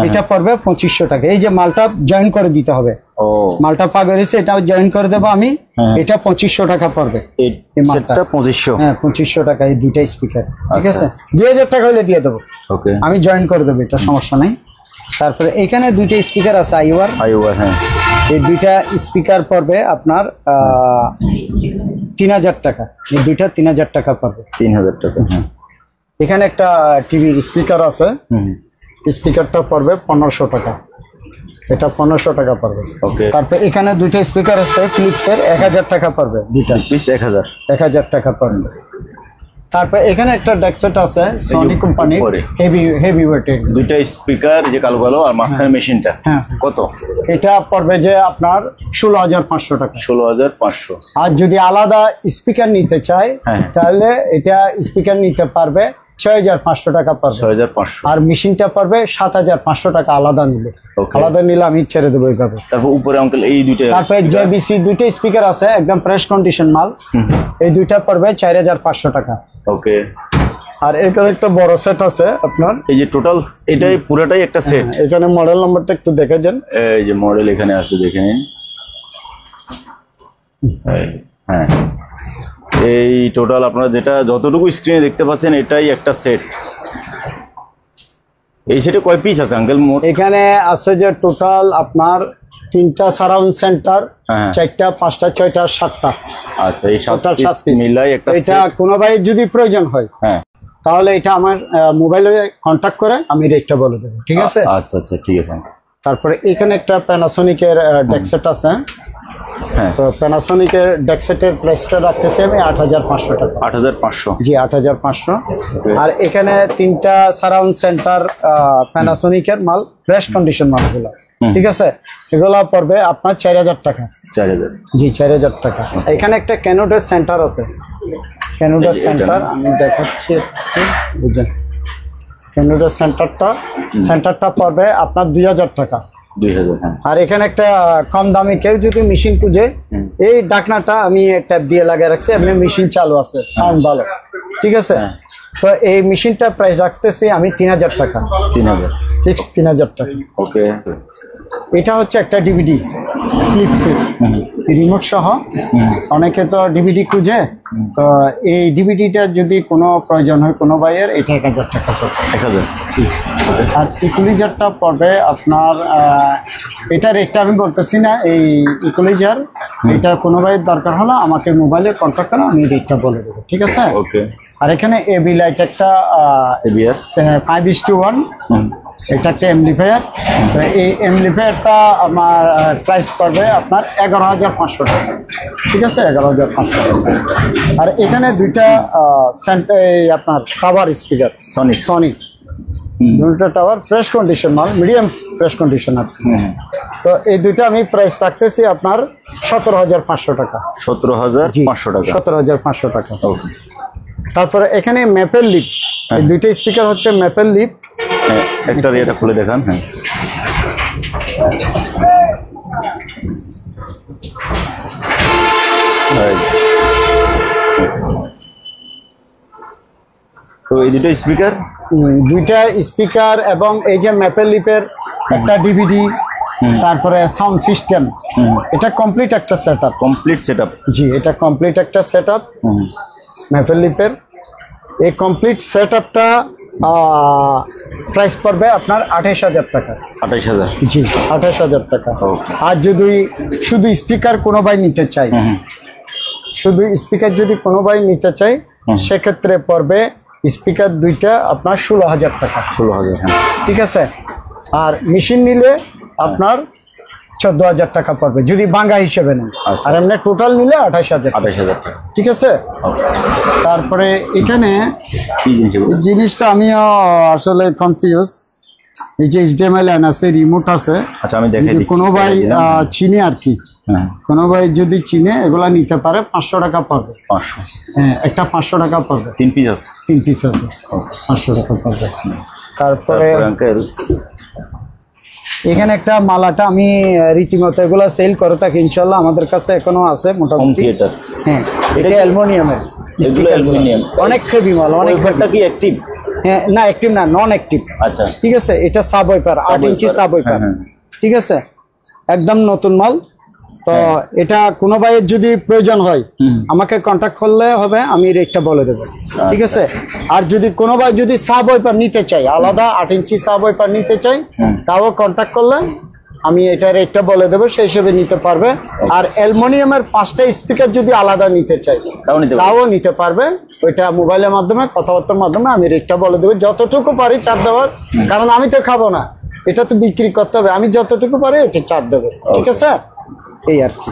এটা পড়বে 2500 টাকা। এই যে মালটা জয়েন করে দিতে হবে। ও মালটা পাগ হয়েছে, এটা জয়েন করে দেবো আমি, এটা 2500 টাকা পড়বে। এই সেটটা 2500। হ্যাঁ 2500 টাকা এই দুইটা স্পিকার। ঠিক আছে, 2000 টাকা হলে দিয়ে দেবো, ওকে আমি জয়েন করে দেবো, এটা সমস্যা নাই। তারপরে এখানে দুইটা স্পিকার আছে আইওয়ার। হ্যাঁ এই দুইটা স্পিকার পড়বে আপনার 3000 টাকা। এই দুইটা 3000 টাকা পড়বে। 3000 টাকা। হ্যাঁ এখানে একটা টিভির স্পিকার আছে, স্পিকারটা পড়বে 1500 টাকা, এটা 1500 টাকা পড়বে। ওকে। তারপর এখানে দুইটা স্পিকার আছে ফিলিপসের, 1000 টাকা পড়বে দুইটা পিস 1000। 1000 টাকা পড়বে। তারপর এখানে একটা ডেকসেট আছে সনি কোম্পানির, উপরে। হেভি ওয়েটের, দুইটা স্পিকার যে কালো কালো আর মাঝখানে মেশিনটা হ্যাঁ। কত? এটা পড়বে যে আপনার 16500 টাকা। 16500। আর যদি আলাদা স্পিকার নিতে চায় হ্যাঁ। তাহলে এটা স্পিকার নিতে পারবে 6500 টাকা পড়বে। 6500। আর মেশিনটা পড়বে 7500 টাকা আলাদা নিলে। Okay. আলাদা নিলে আমি ছেড়ে দেবো এইভাবে। তারপর উপরে আঙ্কেল এই দুইটা তারপরে জেবিসি দুইটা স্পিকার আছে একদম ফ্রেশ কন্ডিশন মাল, এই দুইটা পড়বে 4500 টাকা। ওকে। আর এখানে একটা বড় সেট আছে আপনার, এই যে টোটাল এটাই পুরোটাই একটা সেট। এখানে মডেল নাম্বারটা একটু দেখে যান। এই যে মডেল এখানে আছে দেখে নিন। হ্যাঁ, এই টোটাল আপনারা যেটা যতটুকু স্ক্রিনে দেখতে পাচ্ছেন এটাই একটা সেট। এই সেটে কয় পিস আছে আঙ্কেল মোট? এখানে আছে যে টোটাল আপনার 3টা সারাউন্ড সেন্টার, হ্যাঁ। 4টা 5টা 6টা 7টা, আচ্ছা, এই টোটাল 7 7 পিস মিলাই একটা এটা সেট। কোনো ভাই যদি প্রয়োজন হয় হ্যাঁ, তাহলে এটা আমার মোবাইলে কন্ট্যাক্ট করে আমি রেটটা বলে দেবো, ঠিক আছে? আচ্ছা আচ্ছা, ঠিক আছে। তারপরে এখানে একটা প্যানাসোনিকের ডেকসেট আছে, হ্যাঁ, তো প্যানাসোনিকের ডেকসেটের প্রাইসটা রাখতেছি আমি 8500 টাকা। 8500। জি 8500। আর এখানে 3টা সারাউন্ড সেন্টার প্যানাসোনিকের মাল, ফ্রেশ কন্ডিশন মালগুলো, ঠিক আছে? এগুলো পড়বে আপনার 4000 টাকা। 4000। জি 4000 টাকা। এখানে একটা ক্যানোডের সেন্টার আছে, ক্যানোডের সেন্টার আমি দেখাচ্ছি একটু, বুঝছেন? ক্যানোডের সেন্টারটা পড়বে আপনার 2000 টাকা। 2000। হ্যাঁ, আর এখানে একটা কম দামি কেউ যদি মেশিন খুঁজে, এই ডাকনাটা আমি ট্যাপ দিয়ে লাগিয়ে রাখছি, এমনি মেশিন চালু আছে, সাউন্ড ভালো, ঠিক আছে? তো এই মেশিনটা প্রাইস রাখতেছি আমি 3000 টাকা। 3000। ফিক্স 3000 টাকা। ওকে। এটা হচ্ছে একটা ডিভিডি ফ্লিপসের রিমোট সহ, অনেকে তো ডিভিডি খুঁজে, তো এই ডিভিডিটা যদি কোনো প্রয়োজন হয় কোনো ভাইয়ের, এটা 1000 টাকা পড়বে। 1000। আর ইকুয়ালাইজারটা পড়বে আপনার, এটা রেটটা আমি বলতেছি না, এই ইকুয়ালাইজার এটা কোনো ভাইয়ের দরকার হলে আমাকে মোবাইলে কন্ট্যাক্ট করে আমি রেটটা বলে দেবো, ঠিক আছে? ওকে। আর এখানে এবি লাইট একটা এবিআর 5:1, এটা একটা এমপ্লিফায়ার। তো এই এমপ্লিফায়ারটা আমার প্রাইস পড়বে আপনার 11500 টাকা, ঠিক আছে? 11500 টাকা। আর এখানে দুইটা আপনার টাওয়ার স্পিকার, সনি দুইটা টাওয়ার, ফ্রেশ কন্ডিশন মাল, মিডিয়াম ফ্রেশ কন্ডিশন আর কি। তো এই দুইটা আমি প্রাইস রাখতেছি আপনার 17500 টাকা। 17500 টাকা। 17500 টাকা। ওকে। তারপরে এখানে ম্যাপেল লিপ, এই দুইটা স্পিকার হচ্ছে ম্যাপেল লিপ। হ্যাঁ, একটা এটা খুলে দেখান। হ্যাঁ, তো এই দুটো স্পিকার, দুইটা স্পিকার এবং এই যে ম্যাপেল লিপের একটা ডিভিডি, তারপরে সাউন্ড সিস্টেম, এটা কমপ্লিট একটা সেটআপ। Complete setup. জি, এটা কমপ্লিট একটা সেটআপ ম্যাপেল লিপের। এই কমপ্লিট সেটআপটা প্রাইস পড়বে আপনার 28000 টাকা। 28000। জি 28000 টাকা। Okay. আর যদি শুধু স্পিকার কোনো ভাই নিতে চাই, শুধু স্পিকার যদি কোনো ভাই নিতে চাই, সেক্ষেত্রে পড়বে স্পিকার দুইটা আপনার 16000 টাকা। 16000। হ্যাঁ, ঠিক আছে? আর মেশিন নিলে আপনার 14000 টাকা পড়বে যদি বাঙ্গা হিসেবে নেন। আচ্ছা। আর এমনি টোটাল নিলে 28000। 28000 টাকা। ঠিক আছে? তারপরে এখানে কি জিনিস এগুলো? এই জিনিসটা আমিও আসলে কনফিউজ। এই যে HDMI লাইন আছে, রিমোট আছে। আচ্ছা, আমি দেখাই যদি দিচ্ছি। কোনো ভাই চিনে আর কি, হ্যাঁ, কোনো ভাই যদি চিনে এগুলা নিতে পারে 500 টাকা পড়বে। 500। হ্যাঁ, একটা 500 টাকা পড়বে। 3 পিস আছে। 3 পিস আছে, 500 টাকা পড়বে। তারপরে আঙ্কেল এখানে একটা মালাটা আমি রীতিমতো এগুলো সেল করে থাকি, ইনশাল্লাহ আমাদের কাছে এখনো আছে হোম মোটামুটি। থিয়েটার। হ্যাঁ, এটা অ্যালুমিনিয়ামের, এগুলো অ্যালুমিনিয়াম। অনেক হেভি মাল, অনেক ওয়েফারটা কি অ্যাক্টিভ? হ্যাঁ, না অ্যাক্টিভ না, নন অ্যাক্টিভ। আচ্ছা, ঠিক আছে? এটা সাব ওয়াইপার, 8 ইঞ্চি সাব ওয়াইপার। ঠিক আছে? একদম নতুন মাল। তো এটা কোনো ভাইয়ের যদি প্রয়োজন হয় আমাকে কন্ট্যাক্ট করলে হবে, আমি রেটটা বলে দেবো। ঠিক আছে? আর যদি কোনো ভাই যদি সাব ওয়াইপার নিতে চাই, আলাদা 8 ইঞ্চি সাব ওয়াইপার নিতে চাই, তাও কন্ট্যাক্ট করলে আমি এটা রেটটা বলে দেবো, সেই হিসেবে নিতে পারবে। আর অ্যালুমিনিয়ামের 5টা স্পিকার যদি আলাদা নিতে চাই তাও নিতে পারবে। ওইটা মোবাইলের মাধ্যমে, কথাবার্তার মাধ্যমে আমি রেটটা বলে দেবো, যতটুকু পারি ছাড় দেওয়ার। কারণ আমি তো খাবো না, এটা তো বিক্রি করতে হবে, আমি যতটুকু পারি এটা ছাড় দেবো। ঠিক আছে, এই আর কি।